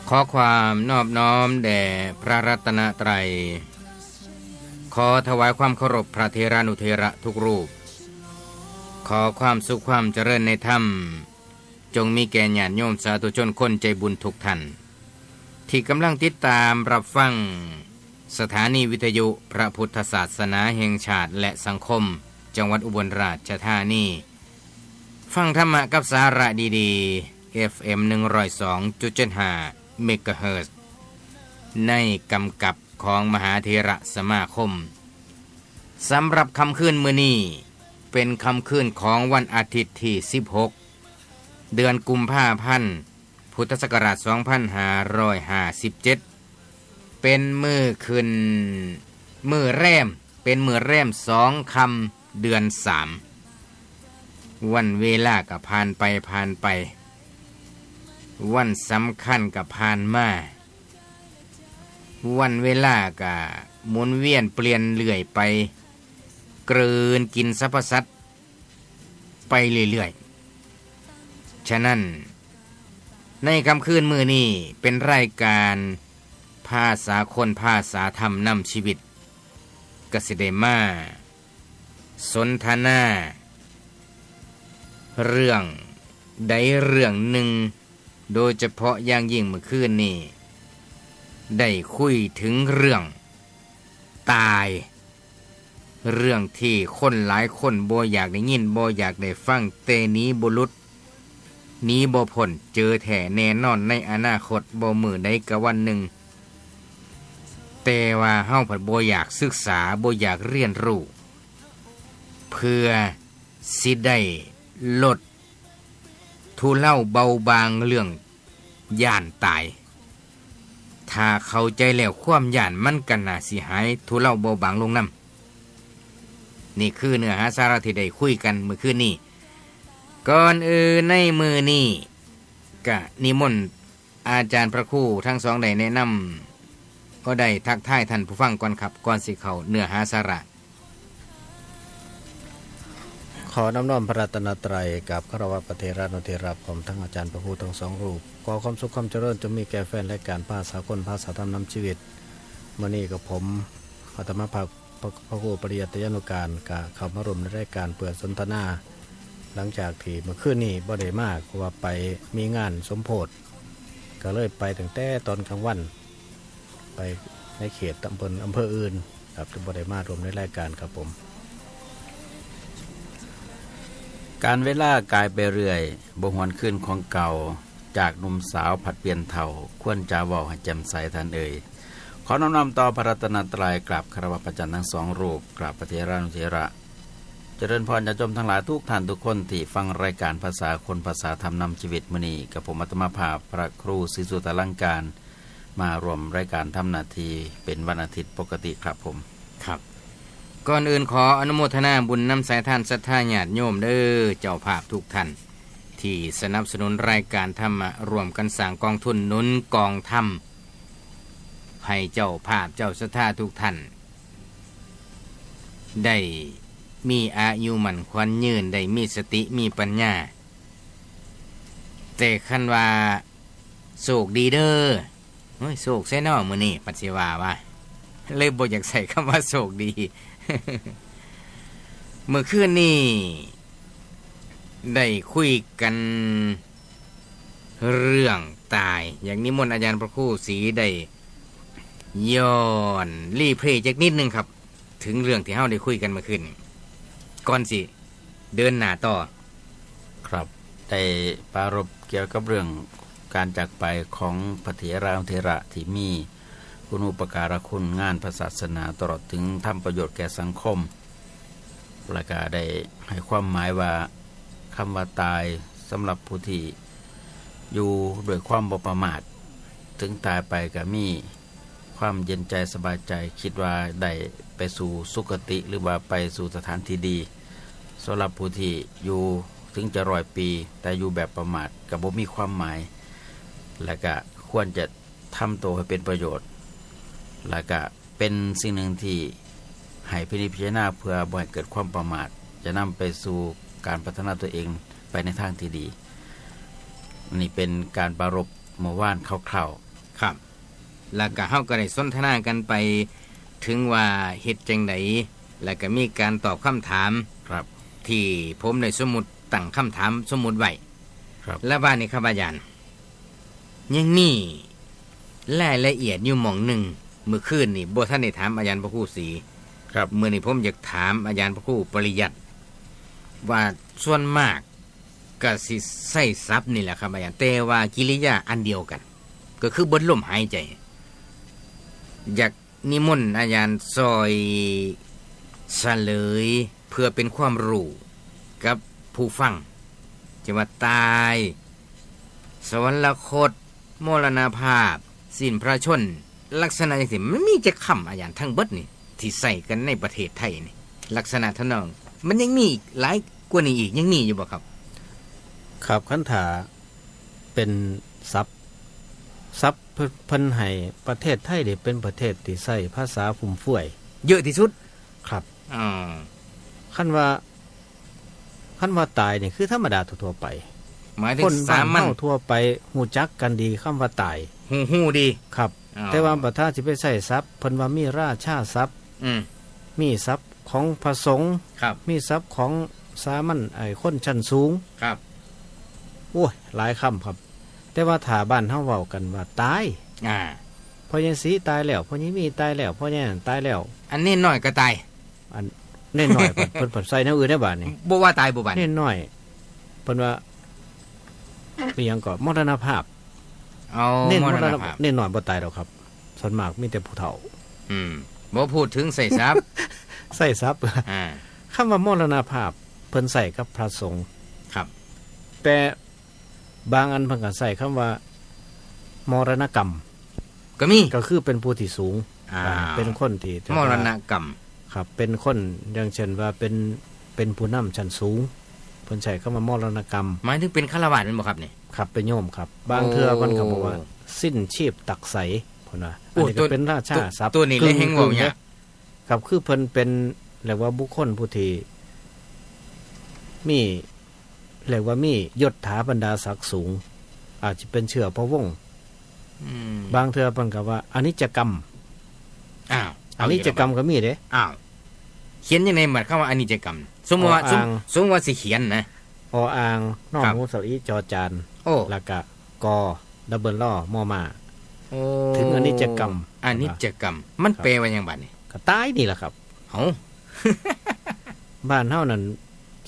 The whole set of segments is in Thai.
ขอความนอบน้อมแด่พระรัตนตรัยขอถวายความเคารพพระเถรานุเถระทุกรูปขอความสุขความเจริญในธรรมจงมีแก่ญาติโยมสาธุชนคนใจบุญทุกท่านที่กำลังติดตามรับฟังสถานีวิทยุพระพุทธศาสนาแห่งชาติและสังคมจังหวัดอุบลราชธานีฟังธรรมะกับสาระดีๆ FM 102.75 เมกะเฮิรตซ์ในกำกับของมหาเถระสมาคมสำหรับคำคืนมื้อนี้เป็นคำคืนของวันอาทิตย์ที่16เดือนกุมภาพันธ์พุทธศักราช2557เป็นมื้อคืนมื้อแรมเป็นมื้อแรม2ค่ำเดือน3วันเวลาก็ผ่านไปวันสำคัญก็ผ่านมาวันเวลาก็หมุนเวียนเปลี่ยนเรื่อยไปกลืนกินสรรพสัตว์ไปเรื่อยๆฉะนั้นในค่ำคืนมื้อนี้เป็นรายการภาษาคนภาษาธรรมนำชีวิตกสิเดมาสนทนาเรื่องใดเรื่องหนึ่งโดยเฉพาะอย่างยิ่งเมื่อคืนนี้ได้คุยถึงเรื่องตายเรื่องที่คนหลายคนบ่อยากได้ยินบ่อยากได้ฟังแต่หนีบ่หลุดหนีบ่พ้นเจอแท้แน่นอนในอนาคตบ่มื้อใดก็วันหนึ่งแต่ว่าเฮาผัดบ่อยากศึกษาบ่อยากเรียนรู้เพื่อสิได้ลดทุเลาเบาบางเรื่องย่านตายถ้าเข้าใจแล้วความย่านมันก็น่าสิหายทุเลาเบาบางลงนำนี่คือเนื้อหาสาระที่ได้คุยกันเมื่อคืนนี้ก่อนอื่นในมื้อนี้ก็นิมนต์อาจารย์พระครูทั้งสองได้แนะนำก็ได้ทักทายท่านผู้ฟังก่อนครับก่อนสิเข้าเนื้อหาสาระขอน้อมพระรัตนตรัยกับคารวะพระเถระนุเถระผมทั้งอาจารย์พระครูทั้งสองรูปขอความสุขความเจริญจะมีแก่แฟนและการภาษาคนภาษาธรรมนำชีวิตมื้อนี้กับผมอาตมาภาคพระครูปริยัติยานุการกับเข้ามาร่วมในรายการเปิดสนทนาหลังจากที่เมื่อคืนนี้บ่ได้มากเพราะว่าไปมีงานสมโภชก็เลยไปตั้งแต่ตอนกลางวันไปในเขตอำเภออื่นครับบ่ได้มารวมในรายการครับผมการเวลากลายไปเรื่อยบ่หวนขึ้นของเก่าจากหนุ่มสาวผัดเปลี่ยนเฒ่าควรจะเว้าให้แจ่มใสท่านเอ่ยขอน้อมนำต่อพระรัตนตรัยกราบคารวะพระอาจารย์ทั้งสองรูปกราบพระเถรานุเถระเจริญพรญาติโยมทั้งหลายทุกท่านทุกคนที่ฟังรายการภาษาคนภาษาธรรมนำชีวิตมื้อนี้กับผมอาตมาภาพพระครูศรีสุตลังการมารวมรายการทำหน้าที่เป็นวันอาทิตย์ปกติครับผมครับก่อนอื่นขออนุโมทนาบุญนำสายทานศรัทธาญาติโยมเด้อเจ้าภาพทุกท่านที่สนับสนุนรายการธรรมะร่วมกันสร้างกองทุนหนุนกองธรรมให้เจ้าภาพเจ้าศรัทธาทุกท่านได้มีอายุมั่นขวัญยืนได้มีสติมีปัญญาแต่คันว่าโชคดีเด้อโอ้ยโชคใส่น้อมื้อนี้ปัดสิว่าเลยบ่อยากใส่คำว่าโชคดี เมื่อคืนนี้ได้คุยกันเรื่องตายอย่างนิมนต์อาจารย์พระครูศรีได้ย้อนรีเพลย์จักนิดนึงครับถึงเรื่องที่เฮาได้คุยกันเมื่อคืนก่อนสิเดินหน้าต่อครับได้ปรารภเกี่ยวกับเรื่องการจากไปของพระเถรานุเถระที่มีคุณูปการะคุณงานพระศาสนาตลอดถึงทำประโยชน์แก่สังคมและก็ได้ให้ความหมายว่าคำว่าตายสำหรับผู้ที่อยู่ด้วยความบ่ประมาทถึงตายไปก็มีความเย็นใจสบายใจคิดว่าได้ไปสู่สุคติหรือว่าไปสู่สถานที่ดีสำหรับผู้ที่อยู่ถึงจะ100 ปีแต่อยู่แบบประมาทก็บ่มีความหมายและก็ควรจะทำตัวให้เป็นประโยชน์และก็เป็นสิ่งหนึ่งที่ให้พิจารณาเพื่อบ่ให้เกิดความประมาทจะนำไปสู่การพัฒนาตัวเองไป ในทางที่ดีนี่เป็นการปรารภเมื่อวานคร่าวๆครับแล้วก็เฮาก็ได้สนทนากันไปถึงว่าเฮ็ดจังไดแล้วก็มีการตอบคำถามครับที่ผมได้สมมุติตั้งคำถามสมมุติไว้ครับและว่านี่ครับอาจารย์ยังมีรายละเอียดอยู่หม่องหนึ่งเมื่อคืนนี่บ่ทันได้ถามอาจารย์พระครูศรีครับมื้อนี้ผมอยากถามอาจารย์พระครูปริยัติว่าส่วนมากก็สิใช้ศัพท์นี่แหละครับอาจารย์แต่ว่ากิริยาอันเดียวกันก็คือบนลมหายใจอยากนิมนต์อาจารย์ซอยเฉลยเพื่อเป็นความรู้กับผู้ฟังจะว่าตายสวรรคตมรณภาพสิ้นพระชนลักษณะอย่างนี้มันมีจะคำอาจารย์ทั้งเบิดนี่ที่ใส่กันในประเทศไทยนี่ลักษณะท่านองมันยังมีหลายกว่านี้อีกยังมีอยู่บ่ครับครับคันถาเป็นซับเพิ่นให้ประเทศไทยนี่เป็นประเทศที่ใช้ภาษาฟุ่มเฟือยเยอะที่สุดครับอ๋อคันว่าตายนี่คือธรรมดาทั่วไปหมายถึงสามัญทั่วไปฮู้จักกันดีคำว่าตายฮู้ดีครับแต่ว่าประเทศสิไปใช้ศัพท์เพิ่นว่ามีราชาศัพท์มีศัพท์ของพระสงฆ์มีศัพท์ของสามัญคนชั้นสูงครับโอ้ยหลายคำครับแต่ว่าถ้าบ้านเฮาเว้ากันว่าตายพ่อใหญ่ศรีตายแล้วพ่อใหญ่มีตายแล้วพ่อใหญ่นั่นตายแล้วอันนี้น้อยก็ตายอันเน้นน้อยเพิ่นใส่แนวอื่นได้บาดนี้บ่ว่าตายบ่บาดเน้นน้อยเพิ่นว่ามีหยังก็มรณภาพเน้นมรณภาพเน้นน้อยบ่ตายดอกครับส่วนมากมีแต่ผู้เฒ่าบ่พูดถึงใส่ทรัพย์ใส่ทรัพย์คำว่ามรณภาพเพิ่นใส่กับพระสงฆ์ครับแต่บางอันเพิ่นก็ใส่คำว่ามรณกรรมก็มีก็คือเป็นผู้ที่สูงเป็นคนที่มรณกรรมครับเป็นคนอย่างเช่นว่าเป็นผู้นำชั้นสูงเพิ่นใช้คำว่ามรณกรรมหมายถึงเป็นฆราวาสแม่นบ่ครับนี่ครับเป็นโยมครับบางเทื่อเพิ่นก็บอกว่าสิ้นชีพตักใสพุ่นน่ะอันนี้ก็เป็นราชาทรัพย์ตัวนี้เลยแฮงเว้าหยังครับคือเพิ่นเป็นเรียกว่าบุคคลผู้ที่มีเรียกว่ามียศถาบรรดาศักดิ์สูงอาจจะเป็นเชื้อพระวงศ์บางเทื่อเพิ่นก็ว่าอนิจจกรรมอนิจจกรรมก็มีเด้เขียนยังไงหมายความว่าอนิจจกรรมสมมติว่าสิเขียนนะออ่างนอหนูสระอีจอจานแล้วก็กอดับเบิลล้อมอมาถึงอนิจจกรรมอนิจจกรรมมันแปลว่าหยังบัดนี้ก็ตายนี่แหละครับเอ้าบ้านเฮานั่น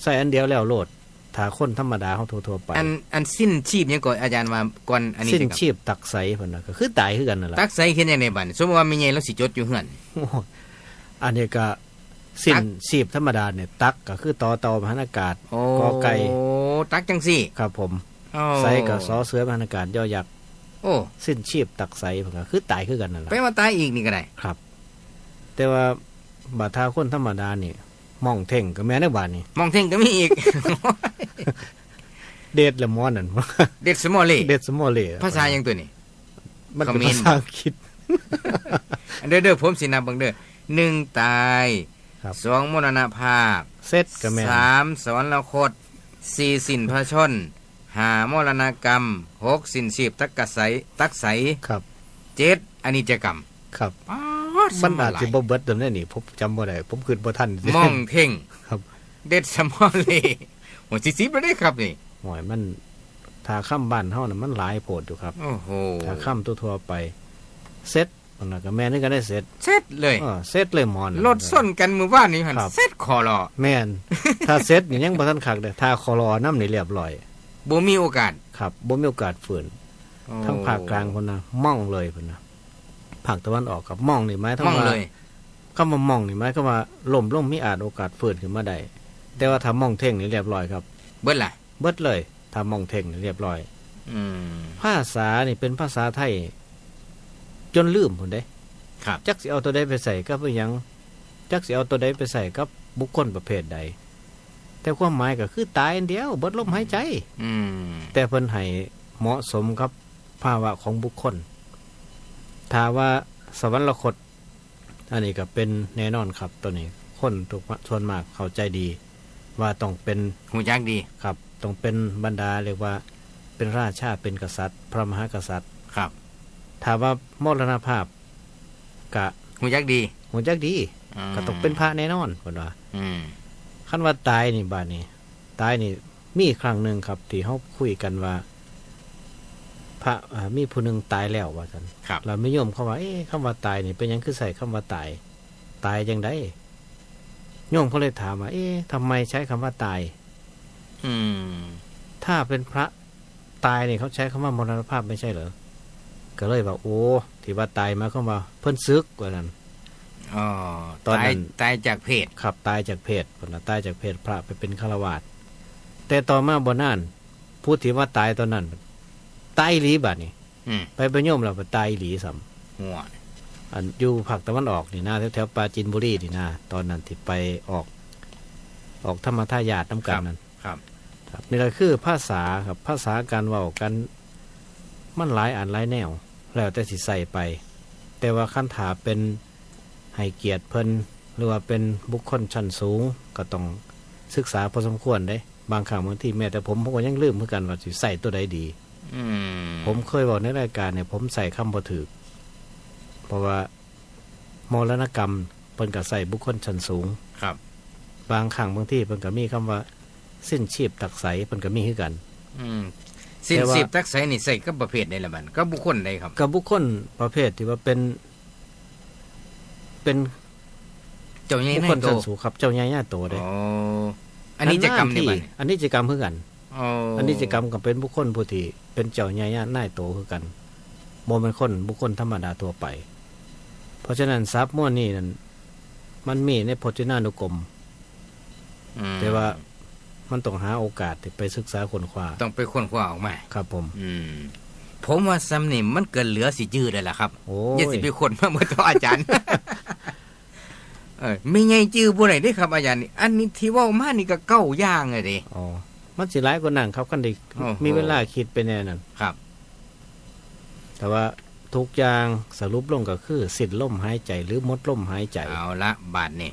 ใส่อันเดียวแล้วโลดถ้าคนธรรมดาเฮาทั่วๆไปอันสิ้นชีพหยังก่อนอาจารย์ว่าก่อนอันนี้สิ้นชีพตักใสเพิ่นน่ะก็คือตายคือกันนั่นล่ะตักใสเขียนยังไงบัดนี้สมมุติว่ามีใหญ่แล้วสิจดอยู่เฮือนอันนี้ก็สิ้นชีพธรรมดาเนี่ยตักก็คือต่อมหาอากาศกอไก่ตักจังซี่ครับผมใสก็สอเสือมหาอากาศยอยักษ์สิ้นชีพตักใสเพิ่นก็คือตายคือกันนั่นล่ะไปว่าตายอีกนี่ก็ได้ครับแต่ว่าบาดทาคนธรรมดานี่มองเท่งก็แม่นได้บาดนี่มองเท่งก็มีอีกเด็ดละมอนั่นเด็ดสมอเลเด็ดสมอเลภาษาหยังตัวนี้มันเป็นภาษาอังกฤษเด้อผมสินับเบิ่งเด้อ1ตาย2มรณภาพเสร็จก็แม่น3สวรรคต4สิ้นพระชน5มรณกรรม6สิ้นชีพตักใสครับ7อนิจจกรรมครับมันอาจสิบ่เบิดตรงนั้นนี่ผมจำบ่ได้ผมคิดบ่ทันมองเท่งครับเด็ดสมอเลโหสิบ่ได้ครับนี่โอ้ยมันถ้าค่ำบ้านเฮาน่ะมันหลายโพดอยู่ครับโอ้โหถ้าค่ำทั่วๆไปเสร็จมันก็แม่นี่ก็ได้เสร็จเลยเสร็จเลยหมอนรถส้นกันมื้อวานนี้หั่นเสร็จคอรอแม่นถ้าเสร็จนี่ยังบ่ทันคักเด้ถ้าคอรอนำนี่เรียบร้อยบ่มีโอกาสครับบ่มีโอกาสฝืนทั้งภาคกลางพุ่นน่ะม่องเลยพุ่นน่ะภาคตะวันออกกับม่องนี่หมายถึงว่าคำว่าม่องนี่หมายก็ว่าล่มมีอาจโอกาสฝืนขึ้นมาได้แต่ว่าถ้าม่องเท่งนี่เรียบร้อยครับเบิดล่ะเบิดเลยถ้ามองเท่งเรียบร้อยภาษานี่เป็นภาษาไทยจนลืมพุ่นเด้ครับจักสิเอาตัวใดไปใส่กับอีหยังจักสิเอาตัวใดไปใส่กับบุคคลประเภทใดแต่ความหมายก็คือตายอันเดียวเบิดลมหายใจแต่เพิ่นให้เหมาะสมกับภาวะของบุคคลถ้าว่าสวรรคตอันนี้ก็เป็นแน่นอนครับตัวนี้คนทุกส่วนมากเข้าใจดีว่าต้องเป็นหูจักดีครับ ต้องเป็นบรรดาเรียกว่าเป็นราชาเป็นกษัตริย์ พระมหากษัตริย์ ครับ ถ้าว่ามรณภาพกะ หูยักดี หูจักดีก็ต้องเป็นพระแน่นอนเพิ่นว่า อืม คันว่าตายนี่บาดนี้ตายนี่มีครั้งหนึงครับที่เฮาคุยกันว่า พระมีผู้หนึงตายแล้วว่าซั่น ครับ เราไม่ยอมเขาว่าคำว่าตายนี่เป็นหยังคือใส่คำว่าตายตายจังได๋โยมเขาเลยถามว่าทำไมใช้คำว่าตาย อืม ถ้าเป็นพระตายนี่เขาใช้คำว่ามรณภาพไม่ใช่เหรอก็เลยว่าโอ้ที่ว่าตายมาเขาว่าเพิ่นซึกว่านั้น อ๋อ ตอนนั้น ตายจากเพศ ขับตายจากเพศพุ่นน่ะตายจากเพศพระไปเป็นฆราวาสแต่ต่อมาบ่นานผู้ที่ว่าตายตอนนั้นตายอีหลีบัดนี้ อืม ไปโยมแล้วตายอีหลีซ้ำ หัว อันอยู่ภาคตะวันออกนี่นะแถวๆปราจีนบุรีนี่นะตอนนั้นที่ไปออกธรรมทายาทน้ำกันนั้น ครับ ครับนี่แหละคือภาษาครับภาษาการเว้ากันมันหลายอันหลายแนว แล้วแต่สิใส่ไป แต่ว่าคันถาเป็นให้เกียรติเพิ่นหรือว่าเป็นบุคคลชั้นสูงก็ต้องศึกษาพอสมควรเด้ บางครั้งบางทีแม้แต่ผมก็ยังลืมเหมือนกันว่าสิใส่ตัวใดดี อืม ผมเคยบอกในรายการเนี่ยผมใส่คำบ่ถูกเพราะว่ามรณกรรมเพิ่นก็ใส่บุคคลชั้นสูง ครับ บางครั้งบางที่เพิ่นก็มีคำว่าสิ้นชีพตักใสเพิ่นก็มีคือกัน อืมสิ้น แต่ว่า สิบตักไสนี่ใส่กับประเภทใดละบัดก็บุคคลใดครับ กับบุคคลประเภทที่ว่าเป็น เจ้าใหญ่ บุค ใน คล โต ชั้นสูงครับเจ้าใหญ่ญาโตเด้ อ๋ออันนี้จะกรรมนี่บัด อันนี้จะกรรมคือกัน อ๋อ อั อั นนี้จะกรรมก็เป็นบุคคลผู้ที่เป็นเจ้าใหญ่ญาตินายโตคือกันบ่แม่นคนบุคคลธรรมดาทั่วไป เพราะฉะนั้นทรัพย์ม้วนนี้นั่นมันมีในพจนานุกรม แต่ว่ามันต้องหาโอกาสที่ไปศึกษาค้นคว้า ต้องไปค้นคว้าออกมา ครับผม อืมผมว่าซ้ำนี่มันเกินเหลือสิจื้อได้ล่ะครับ โอ้ อย่าย สิไปคนมาเมื่อตัวอาจารย์ ไม่ไงจื้อบ่ได้เด้ครับอาจารย์นี่อันนี้ที่เว้ามานี่ก็เก้าอย่างเลยเด้ อ๋อมันสิหลายกว่านั้นครับคันได้ โอ้โห มีเวลาคิดไปแน่นั่น ครับ แต่ว่าทุกอย่างสรุปลงก็คือสิ้นลมหายใจหรือหมดลมหายใจ เอาละบาดนี้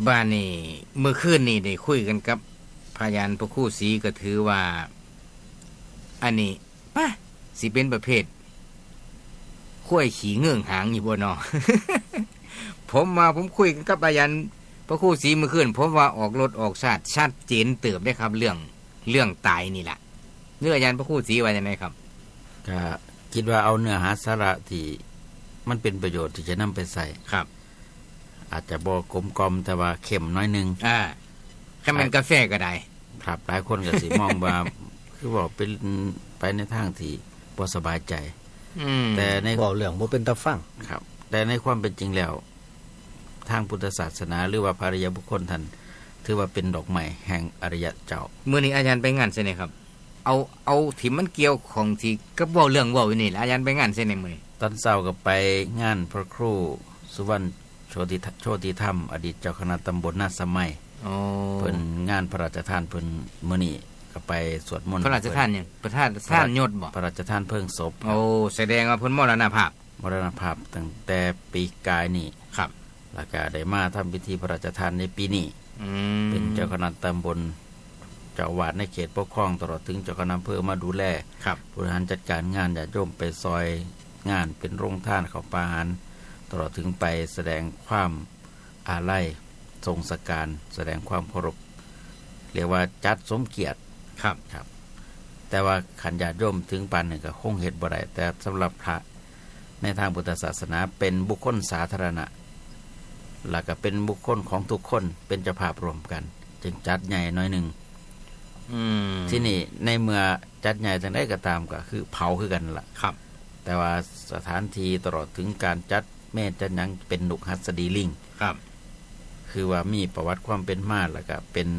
บ้านนี่เมื่อคืนนี่ได้คุยกันกับพยานพระครู่ศรีก็ถือว่า อันนี้ป่ะสิเป็นประเภทข้วยขี่เงื่องหางอยู่บ่เนาะ ผมคุยกันกับพยานพระครู่ศรีเมื่อคืนผมว่าออกรถออกชาติชัดเจนเติบได้ครับ เรื่องตายนี่แหละเรื่องอาจารย์พระครู่ศรีว่าอย่างไรครับ ก็คิดว่าเอาเนื้อหาสาระที่มันเป็นประโยชน์ที่จะนำไปใส่ ครับ อาจจะบ่กลมกลอมแต่ว่าเข้มน้อยหนึง แค่มันกาแฟก็ได้ ครับหลายคนก็สิ มองว่า คือบอกเป็นไปในทางที่บ่สบายใจ อืม แต่ใน บอกเรื่องบ่เป็นตาฟัง ครับ แต่ในความเป็นจริงแล้ว ทางพุทธศาสนาหรือว่าพระอริยบุคคลท่านถือว่าเป็นดอกไม้แห่งอริยเจ้า มื้อนี้อาจารย์ไปงานใช่ไหมครับ เอาที่มันเกี่ยวของที่กับเว้าเรื่องเว้าอยู่นี่ล่ะอาจารย์ไปงานใช่ไหมมื้อนี้ ตอนเช้าก็ไปงานพระครูสุวรรณโชติธรรม อดีตเจ้าคณะตำบลนาสมัย อ๋อ เพิ่นงานพระราชทานเพิ่นมื้อนี้ก็ไปสวดมนต์ พระราชทานหยังประทานทานยศบ่ พระราชทานเพลิงศพ โอ้แสดงว่าเพิ่นมรณภาพ มรณภาพตั้งแต่ปีกายนี่ ครับ แล้วก็ได้มาทำพิธีพระราชทานในปีนี้ อืม เป็นเจ้าคณะตำบลเจ้าอาวาสในเขตปกครองตลอดถึงเจ้าคณะอำเภอมาดูแล ครับ บริหารจัดการงานญาติโยมไปซอยงานเป็นโรงทานข้าวปลาอาหารตลอดถึงไปแสดงความอาลัยทรงสการแสดงความเคารพเรียกว่าจัดสมเกียรติ ครับ ครับ แต่ว่าขันญาติโยมถึงปานหนึ่งก็คงเฮ็ดบ่ได้แต่สำหรับพระในทางพุทธศาสนาเป็นบุคคลสาธารณะแล้วก็เป็นบุคคลของทุกคนเป็นเจ้าภาพรวมกัน จึงจัดใหญ่น้อยหนึ่ง อืม ที่นี่ในเมื่อจัดใหญ่ทางใดก็ตามก็คือเผาคือกันล่ะ ครับ แต่ว่าสถานที่ตลอดถึงการจัดแม่จัดหยังเป็นนุกหัสดีลิง ครับ คือว่ามีประวัติความเป็นมาแล้วก็เป็น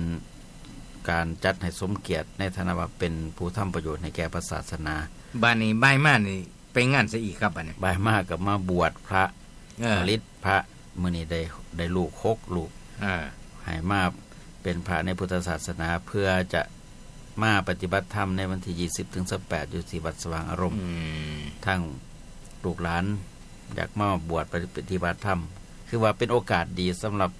การจัดให้สมเกียรติในฐานะว่าเป็นผู้ทำประโยชน์ให้แก่ศาสนา บ้านนี้บ่ายมานี่ไปงานซะอีกครับบัดนี้ บายมากกับมาบวชพระ เออ ผลิตพระมื้อนี้ได้ลูก6ลูก เออ ให้มาเป็นพระในพุทธศาสนาเพื่อจะมาปฏิบัติธรรมในวันที่20ถึง28อยู่ที่วัดสว่างอารมณ์ อืม ทั้งลูกหลานอยากมาบวชปฏิบัติธรรม คือว่าเป็นโอกาสดีสำหรับ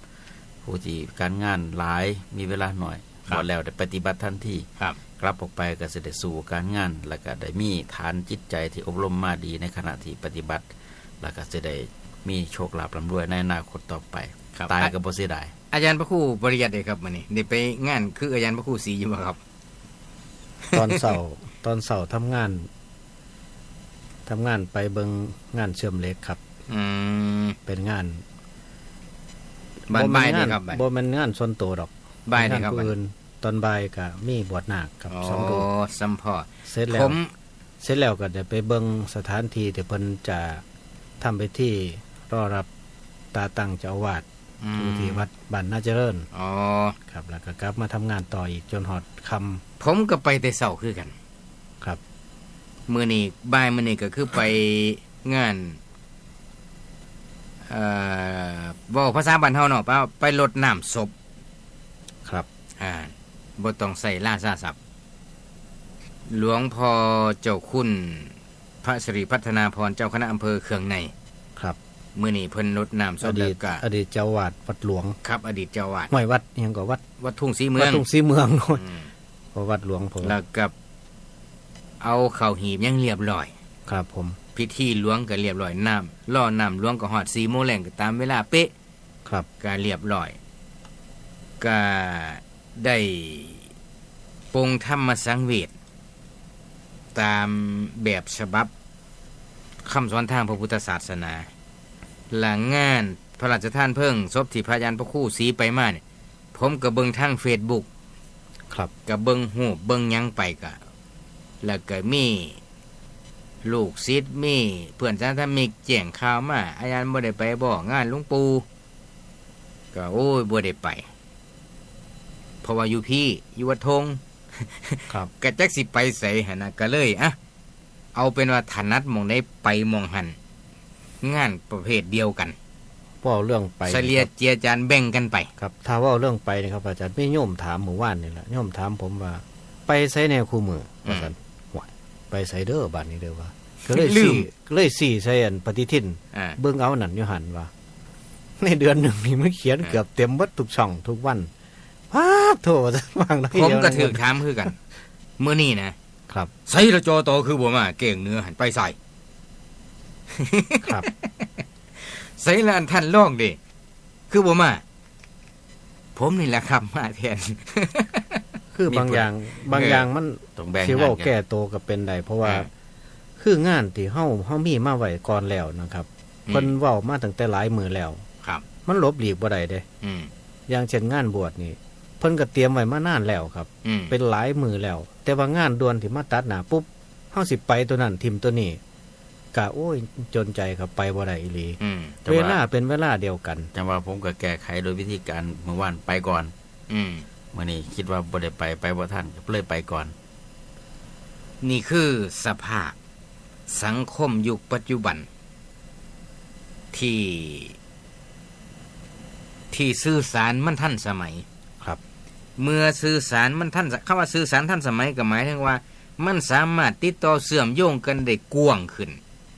ผู้ที่การงานหลายมีเวลาหน่อย พอแล้วได้ปฏิบัติทันที ครับ กลับออกไปก็สิได้สู่การงานแล้วก็ได้มีฐานจิตใจที่อบรมมาดีในขณะที่ปฏิบัติแล้วก็สิได้มีโชคลาภร่ำรวยในอนาคตต่อไป ครับ ตายก็บ่เสียดาย อาจารย์พระครูปริยัติเลยครับมื้อนี้ได้ไปงานคืออาจารย์พระครูศรีอยู่บ่ครับ ตอนเสาร์ตอนเสาร์ทำงานไปเบิงงานเชื่อมเหล็กครับ อืม เป็นงาน บ้านบ่าย งา นี่ น ครับบ่าย บ่แม่นงานส่วนตัวดอก บ่ายนี่ครับ งานผู้อื่นตอนบ่ายก็มีบวชนาคครับ อ๋อ 2 รูป สัมพอ เสร็จแล้ว ผม เสร็จแล้วก็จะไปเบิงสถานที่ที่เพิ่นจะทำไปที่รอรับตาตั้งเจ้าอาวาส อยู่ที่วัดบ้านนาเจริญ อ๋อ ครับแล้วก็กลับมาทำงานต่ออีกจนหอดค ผมก็ไปแต่เช้าคือกัน ำครับ มื้อนี้บ่ายมื้อนี้ก็คือไปงานเว้าภาษาบ้านเฮาเนาะไปรดน้ำศพ ครับ บ่ต้องใส่ล่าซาศัพท์หลวงพ่อเจ้าคุณพระสิริพัฒนาพรเจ้าคณะอำเภอเคืองใน ครับ มื้อนี้เพิ่นรดน้ำศ อ พ ดี แล้ ต วก็ อดีตเจ้าวาดวัดหลวง ครับอดีตเจ้าวาด ห้วยวัดอิหยังก็วัด วัดทุ่งศรีเมื วั อ ด ง ทุ่งศรีเมือง อืม เพราะวัดหลวงผม แล้วก็เอาข้าวหีบยังเรียบร้อย ครับผม พิธีหลวงก็เรียบร้อยน้ำล่อน้ำหลวงก็ฮอด4 โมงแลงก็ตามเวลาเป๊ะ ครับ ก็เรียบร้อยก็ได้ปรงธรรมสังเวชตามแบบฉบับคำสอนทางพระพุทธศาสนาหลังงานพระราชทานเพิ่งศพที่พระยานพระครู่ศรีไปมาเนี่ยผมก็เบิ่งทาง Facebook ครับ ก็เบิ่งรูปเบิ่งหยังไปก็แล้วก็มีลูกศิษย์มีเพื่อนสาธมิกแจ้งข่าวมาอาจารย์บ่ได้ไปบ่งานหลวงปู่ก็โอ้ยบ่ได้ไปเพราะว่าอยู่พี่อยู่วัดทง ครับ กะจักสิไปใส่หั่นน่ะก็เลยอะเอาเป็นว่าถนัดหม่องได้ไปหม่องหันงานประเภทเดียวกัน พ่อเรื่องไป เฉลี่ยเจียจานแบ่งกันไป ครับถ้าว่าเรื่องไปนะครับอาจารย์ไม่โยมถามหมู่ว่านนี่แหละโยมถามผมว่า ไปไสแนวคู่มือว่าซั่นว่าไปไสเด้อบ้านนี้เด้อว่าก็เลย ลืม สี่ใส่อันปฏิทิน อ่า เบิ่งเอานั่นอยู่หันว่า ในเดือนหนึ่งนี่มันเขียนเกือบเต็มหมดทุกช่องทุกวันว้าบโถวางได้ ผม เดียว ก็ถือถามคือกันมื้อนี้นะครับ ใส่ละจอโตคือบ่มาเก่งเนื้อหันไปใส่ ครับ ใส่ละอันท่านร้องดิคือบ่มาผมนี่แหละครับมาแทน คือบางอย่างมัน ต้องแบ่ง สิ งา เว้าน กั แก้ น โตวก็เป็นได้เพราะว่า อ่า คืองานที่เฮามีมาไว้ก่อนแล้วนะครับเพิ่นเว้ามาตั้งแต่หลายมื้อแล้ว ครับ มันลบหลีกบ่ได้เด้ อืม อย่างเช่นงานบวชนี่เพิ่นก็เตรียมไว้มานานแล้วครับ อืม เป็นหลายมื้อแล้ว แต่ว่างานด่วนที่มาตัดหน้าปุ๊บเฮาสิไปตัวนั้นทิมตัวนี้กะโอ้ยจนใจครับไปบ่ได้อีหลี อืม แต่ เว ว่า ลาเป็นเวลาเดียวกัน จังว่าผมก็แก้ไขโดยวิธีการเมื่อวานไปก่อน อืม มื้อนี้คิดว่าบ่ได้ไปบ่ทันก็เลยไปก่อน นี่คือสภาพสังคมยุคปัจจุบัน ที่สื่อสารมันทันสมัย ครับ เมื่อสื่อสารมันทันคำว่าสื่อสารทันสมัยก็หมายถึงว่า มันสามารถติดต่อเชื่อมโยงกันได้กว้างขึ้น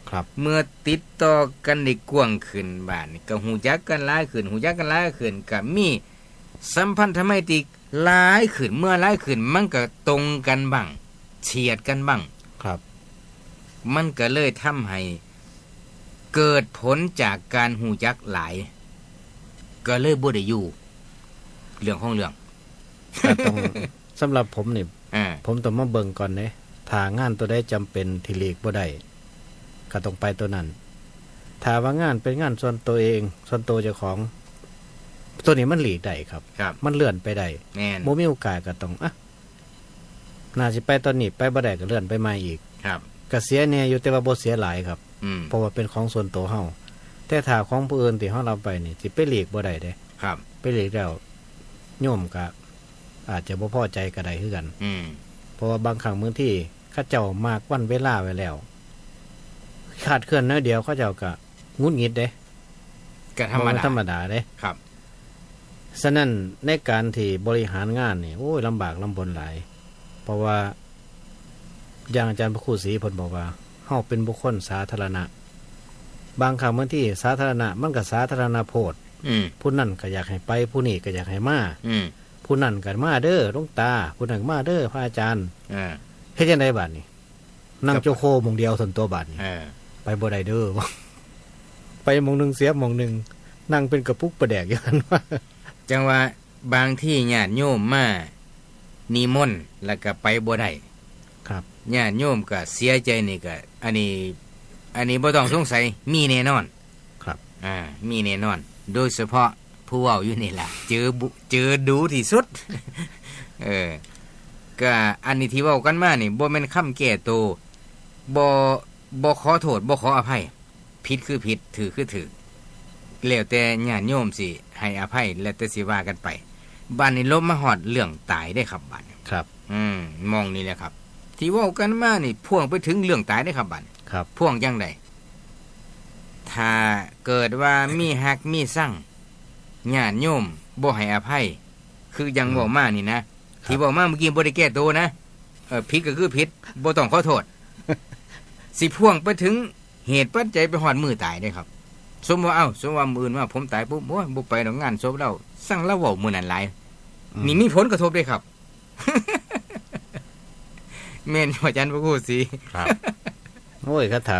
ครับ เมื่อติดต่อกันได้กว้างขึ้นบ้านนี่ก็หูจักกันหลายขึ้นก็มีสัมพันธไมตรีหลายขึ้นเมื่อหลายขึ้นมันก็ตรงกันบ้างเฉียดกันบ้าง ครับ มันก็เลยทำให้เกิดผลจากการหูจักหลาย ก็เลยบ่ได้อยู่เรื่องของเรื่อง ก็ต้อง สำหรับผมนี่ อ่า ผมต้องมาเบิ่งก่อนเด้ถ้างานตัวใดจำเป็นที่หลีกบ่ได้ก็ต้องไปตัวนั้นถ้าว่างานเป็นงานส่วนตัวเองส่วนตัวเจ้าของ ตัวนี้มันหลีกได้ครับ ครับ มันเลื่อนไปได้ แม่น บ่มีโอกาสก็ต้องน่าสิไปตอนนี้ไปบ่ได้ก็เลื่อนไปใหม่อีก ครับ ก็เสียแน่อยู่แต่ว่าบ่เสียหลายครับ อืม เพราะว่าเป็นของส่วนตัวเฮาแต่ถ้าของผู้อื่นที่เฮารับไปนี่สิไปหลีกบ่ได้เด้ ครับ ไปหลีกแล้วโยมก็อาจจะบ่พอใจก็ได้คือกัน อืม เพราะว่าบางครั้งบางที่เข้าเจ้ามากวันเวลาไว้แล้วขาดเคลื่อนน้อยเดียวเข้าเจ้าก็งุนงิดเด้ ก็ธรรม บ่แน ดา ธรรมดาเด้ ครับ ฉะนั้นในการที่บริหารงานนี่โอ้ยลำบากลำบนหลาย เพราะว่าอย่างอาจารย์พระครูศรีเพิ่นบอกว่าเฮาเป็นบุคคลสาธารณะ บางครั้งบางที่สาธารณะมันก็สาธารณโพด อืม ผู้นั่นก็อยากให้ไปผู้นี้ก็อยากให้มา อืม ผู้นั้นก็มาเด้อหลวงตาผู้นั้นก็มาเด้อพระอาจารย์ เออ เฮ็ดจังได๋บัดนี้นั่งโจโคหม่องเดียวส่วนตัวบัดนี้ เออ ไปบ่ได้เด้อ ไปหม่องนึงเสียหม่องนึงนั่งเป็นกระปุกประแดกอยู่หั่นว่า จังว่าบางที่ญาติโยมมานิมนต์แล้วก็ไปบ่ได้ ครับ ญาติโยมก็เสียใจนี่ก็อันนี้บ่ต้องสงสัยมีแน่นอน ครับ มีแน่นอน โดยเฉพาะผู้เว้าอยู่นี่ล่ะเจอดูที่สุด ก็อันนี้ที่เว้ากันมานี่บ่แม่นคำแก้ตัวบ่ขอโทษบ่ขออภัยผิดคือผิดถือคือถือแล้วแต่ญาติโยมสิให้อภัยแล้วแต่สิว่ากันไปบ้านนี้ลบมาฮอดเรื่องตายได้ครับบ้าน ครับ มองนี่แหละครับ ที่เว้ากันมานี่พ่วงไปถึงเรื่องตายได้ครับบ้าน ครับ พ่วงจังไดถ้าเกิดว่ามีฮักมีสั่งญาติโยมบ่ให้อภัยคือยังเว้ามานี่นะที่เว้ามาเมื่อกี้บ่ได้แก้ตัวนะผิดก็คือผิดบ่ต้องขอโทษ สิพ่วงไปถึงเหตุปัจจัยไปฮอดมือตายได้ครับสมว่าสมว่ามื้ออื่นว่าผมตายปุ๊บโอ้ยบ่ไปดอกงานศพเราสั่งเราเว้ามื้อนั้นหลายนี่มีผลกระทบได้ครับ แม่นอาจารย์พระครูสิ ครับ โอ้ยคาถา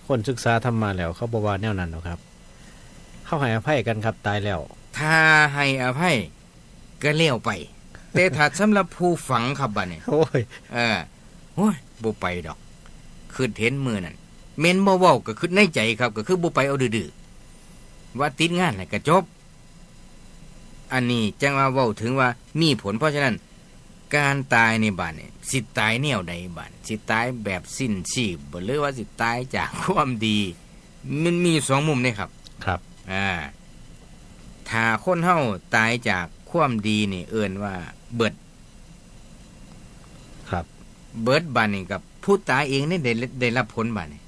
คนศึกษาธรรมมาแล้วเขาบ่ว่าแนวนั้นหรอกครับเขาให้อภัยกันครับตายแล้ว ถ้าให้อภัยก็เลี้ยวไป แต่ถ้าสำหรับผู้ฝังครับบัดนี้ โอ้ย โอ้ยบ่ไปดอกคือเห็นมือนั่นเม่นบ่เว้าก็คือในใจครับก็คือบ่ไปเอาดื้อๆว่าติดงานแล้วก็จบอันนี้จังว่าเว้าถึงว่ามีผลเพราะฉะนั้นการตายในบัดนี้สิตายแนวใดบัดสิตายแบบสิ้นชีพบ่หรือว่าสิตายจากความดีมันมีสองมุมนี่ครับ ครับ ถ้าคนเฮาตายจากความดีนี่เอิ้นว่าเบิด ครับ เบิดบัดนี่กับผู้ตายเองนี่ได้รับผลบัดนี่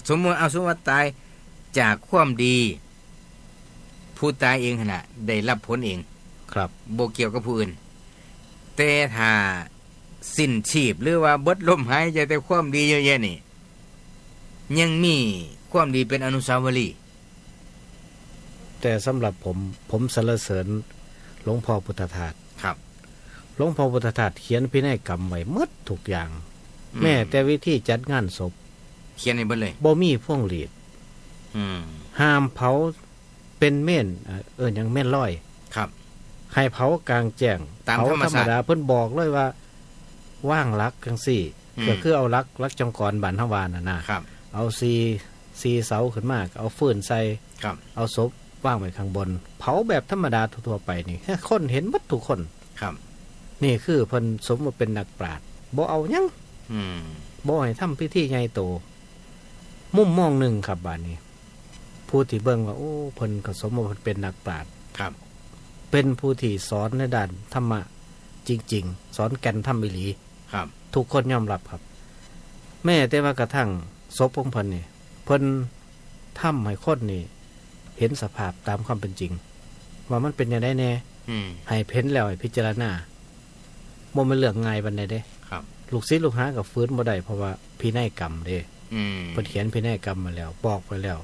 สมมุติว่าตายจากความดีผู้ตายเองขณะได้รับผลเอง ครับ บ่เกี่ยวกับผู้อื่นแต่ถ้าสิ้นชีพหรือว่าเบิดลมหายใจแต่ความดีเยอะแยะนี่ยังมีความดีเป็นอนุสาวรีย์ แต่สำหรับผมสรรเสริญหลวงพ่อพุทธทาส ครับ หลวงพ่อพุทธทาสเขียนพินัยกรรมไว้หมดทุกอย่าง แม้แต่วิธีจัดงานศพ เขียนให้เบิดเลย บ่มีพวงหลีด ห้ามเผาเป็นเม่นอย่างเม่นลอย ครับ ให้เผากลางแจ้ง ตาม เผา ธรรม ธรรม ชาติ ดาเพิ่นบอกเลยว่าว่างรักจังซี่ก็คือเอารักจงกรบันทวาน่ะนะครับ เอาซีเสาขึ้นมาเอาฟืนใส่ ครับ เอาศพวางไว้ข้างบน เผาแบบธรรมดาทั่วๆไปนี่คนเห็นหมดทุกคน ครับ นี่คือเพิ่นสมว่าเป็นนักปราชญ์บ่เอาหยังบ่ให้ทำพิธีใหญ่โตมุมมองหนึ่งครับบาดนี้ผู้ที่เบิ่งว่าโอ้เพิ่นก็สมว่าเพิ่นเป็นนักปราชญ์ ครับ เป็นผู้ที่สอนในด้านธรรมะจริงๆสอนแก่นธรรมอีหลี ครับ ทุกคนยอมรับครับ แม้แต่ว่ากระทั่งศพของเพิ่นนี่เพิ่นทำให้คนนี่เห็นสภาพตามความเป็นจริง ว่ามันเป็นอย่างไรแน่ให้เพ้นแล้วให้พิจารณาบ่แม่นเรื่องง่ายปานใดเด้ ครับ ลูกศิษย์ลูกหาก็ฟื้นบ่ได้เพราะว่าพินัยกรรมเด้ เพิ่นเขียนพินัยกรรมมาแล้วบอกไว้แล้ว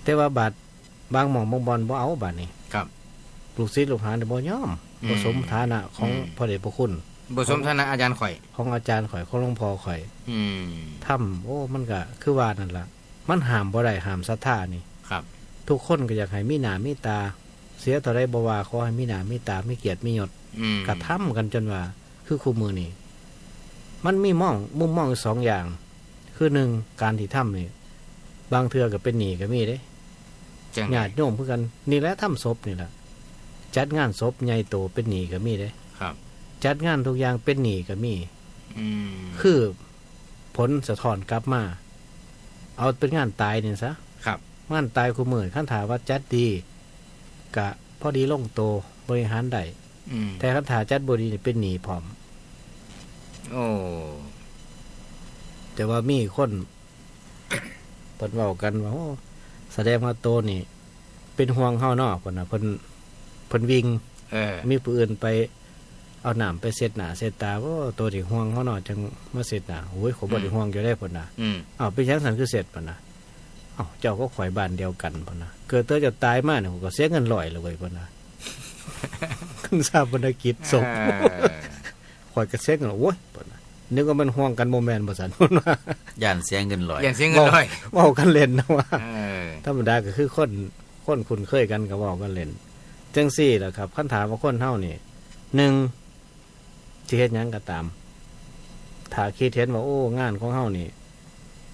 แต่ว่าบางหม่องบางบอนบ่เอาบาดนี้ ครับ ลูกศิษย์ลูกหาเนี่ยบ่ยอมบ่สมฐานะของพระเดชพระคุณ บ่สมฐานะอาจารย์ข่อย ของอาจารย์ข่อยของหลวงพ่อข่อย ทำโอ้มันก็คือว่านั่นล่ะมันห้ามบ่ได้ห้ามศรัทธานี่ ครับ ทุกคนก็อยากให้มีหน้ามีตา เสียต่อได้บ่ว่าขอให้มีหน้ามีตามีเกียรติมียศกระทำกันจนว่าคือคู่มือนี่มันมีมุมมองสองอย่าง คือหนึ่งการที่ทำนี่บางเทื่อก็เป็นหนี้ก็มีเด้ จัง ญาติโยมเพื่อกันนี่แหละทำศพนี่แหละจัดงานศพใหญ่โตเป็นหนี้ก็มีเด้ ครับ จัดงานทุกอย่างเป็นหนี้ก็มี คือ ผลสะท้อนกลับมา เอาเป็นงานตายนี่ซะ ครับ งานตายคู่มือขั้นถามว่าจัดดีกะพอดีลงโตบริหารได้แต่ขั้นถาจัดบ่ดีนี่เป็นหนี้พร้อม โอ้ แต่ว่ามีคน เพิ่นเว้ากันว่าโอ้แสดงว่าโตนี่ เป็นห่วงเฮาเนาะเพิ่นน่ะเพิ่นวิ่ง มีผู้อื่นไปเอาน้ำไปเช็ดหน้าเช็ดตาว่าตัวที่ห่วงเขาหน่อยจังมาเช็ดหน้าโอ้ยขบ่ได้ห่วงอยู่ได้พุ่นน่ะอ้าวเป็นจังซั่นคือเสร็จพุ่นน่ะอ้าวเจ้าก็ข่อยบ้านเดียวกันพุ่นน่ะเกิดเตอจะตายมาเนี่ยผมก็เสียเงิน100เลยเว้ยพุ่นน่ะ ขึ้นชาปนกิจศพ ข่อยก็เซ็กเนาะโอ้ยเพิ่นน่ะนึกว่ามันห่วงกันบ่แม่นบ่ซั่น เพิ่นว่า ย่านเสียเงินลอย อย่างเสียเงินร้อย เว้ากันเล่นนะว่า เออ ธรรมดาก็คือคนคุ้นเคยกันก็เว้ากันเล่นจังซี่ล่ะครับคันถามว่าคนเฮานี่1สิเฮ็ดหยังก็ตามถ้าคิดเห็นว่าโอ้งานของเฮานี่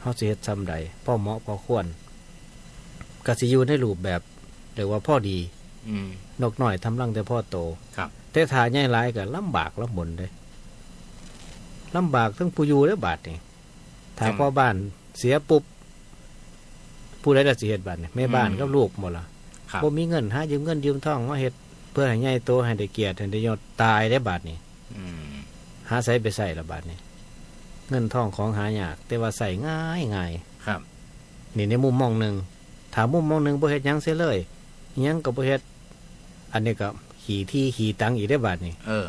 เฮาสิเฮ็ดซำใดพอเหมาะพอควรก็สิอยู่ในรูปแบบเรียกว่าพอดี อืม นกน้อยทำรังแต่พ่อโต ครับ แต่ถ้าใหญ่หลายก็ลำบากลำบนเด้ลำบากทั้งผู้อยู่และบาดนี่ถ้าพ่อบ้านเสียปุ๊บผู้ใดจะสิเฮ็ดบาดนี่แม่บ้านกับลูกหมดล่ะ ครับ บ่มีเงินหายืมเงินยืมทองมาเฮ็ดเพื่อให้ใหญ่โตให้ได้เกียรติให้ได้ยศตายได้บาดนี่ อืม หาใช้ไปใช้ละบาดนี่เงินทองของหายากแต่ว่าใส่ง่ายง่าย ครับ นี่ในมุมมองหนึงถ้ามุมมองหนึงบ่เฮ็ดหยังเสียเลยหยังก็บ่เฮ็ดอันนี้ก็ขี่ที่ขี่ตังอีกได้บาดนี่ เออ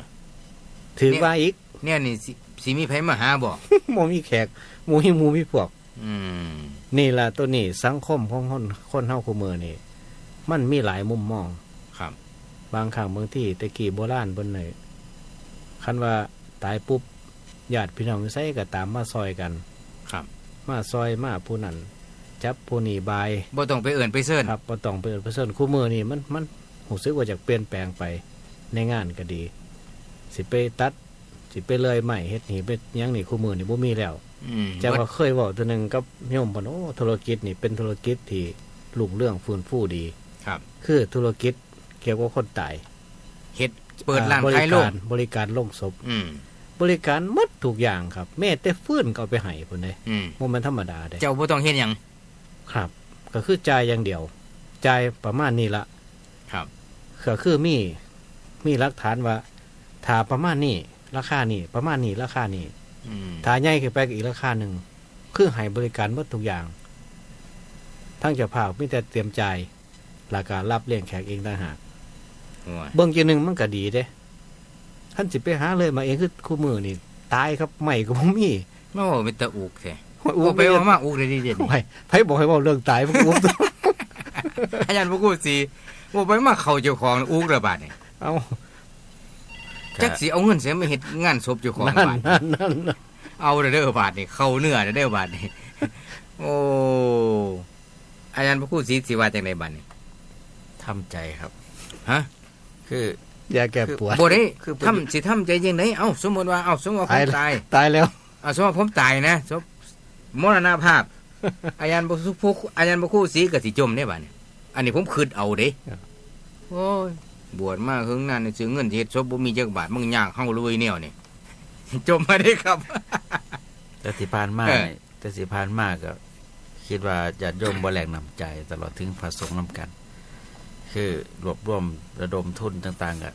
ถือว่าอีก เนี่ยนี่สิมีไผมาหาบ่ หมูมีแขกหมูมีพวก อืม นี่ล่ะตัวนี้สังคมของคนเฮาคู่มือนี่มันมีหลายมุมมอง ครับ บางครั้งบางที่ตะกี้โบราณเพิ่นน่ะคันว่าตายปุ๊บญาติพี่น้องไสก็ตามมาซอยกัน ครับ มาซอยมาผู้นั้นจับผู้นี้บาย บ่ต้องไปเอิ้นไปเซิ้น ครับบ่ต้องไปเอิ้นไปเซิ้นคู่มือนี่มันรู้สึกว่าจะเปลี่ยนแปลงไปในงานก็ดี สิไปตัดสิไปเลยไม้เฮ็ดนี่ไปหยังนี่คู่มือนี่บ่มีแล้ว อืม จะว่าเคยเว้าตัวหนึงกับโยมบ่โอ้ธุรกิจนี่เป็นธุรกิจที่รุ่งเรื่องฟื้นฟูดี ครับ คือธุรกิจเกี่ยวกับคนตาย เฮ็ดเปิดร้าน บ ขายโลง บริการโลงศพ อืม บริการหมดทุกอย่างครับ แม้แต่ฟื้นก็เอาไปให้พุ่นเด้ อืม บ่แม่นธรรมดาเด้ เจ้าบ่ต้องเฮ็ดหยัง ครับ ก็คือจ่ายอย่างเดียวจ่ายประมาณนี้ละ ครับ ก็คือมีหลักฐานว่าถ้าประมาณนี้ราคานี้ประมาณนี้ราคานี้ อืม ถ้าใหญ่ขึ้นไปก็อีกราคาหนึงคือให้บริการหมดทุกอย่าง ทั้งเจ้าภาพมีแต่เตรียมจ่ายแล้วก็รับเลี้ยงแขกเองต่างหาก โอ้ย เบิ่งจังหนึงมันก็ดีเด้ท่านสิไปหาเลยมาเองคือคู่มือนี่ตายครับใหม่ก็บ่มี มาเว้าเป็นตะอุกแท้ อู้ บ่ไป ไป เว้ามาอุกได้ดีเด็ด ไผบอกให้เว้าเรื่องตายพวกอุ้ม อาจารย์บ่กูสิบ่ไปมาเข้าเจ้าของอุกระบาดนี่ เอา จักสิเอาเงินเสียมาเฮ็ดงานศพเจ้าของ นั่น บาด นั่น เอาเด้อบาดนี่เข้าเนื้อเด้อบาดนี่โอ้อาจารย์บ่กูสิว่าจังไดบัดนี่ ทำใจครับ ฮะ คือ อย่าแก้ปวด บ่ได้ คือ ทำใจจังไดเอ้าสมมุติว่าสมมุติว่าผมตาย ตายแล้ว สมมุติว่าผมตายนะสมมรณภาพ อาจารย์บ่ผู้อาจารย์บ่คู่สีก็สิจมได้บัดนี่อันนี้ผมคิดเอาเด้โอ้ยบวชมาหึงนานนี่ซื้อเงินเฮ็ดศพบ่มีจักบาทมึงยากเฮาเลยแนวนี่ จมมาได้ครับ แต่ที่ผ่านมา เออ นี่แต่ที่ผ่านมาก็คิดว่าญาติโยมบ่แลกน้ำใจ ตลอดถึงพระสงฆ์นำกัน คือรวบรวมระดมทุนต่างๆก็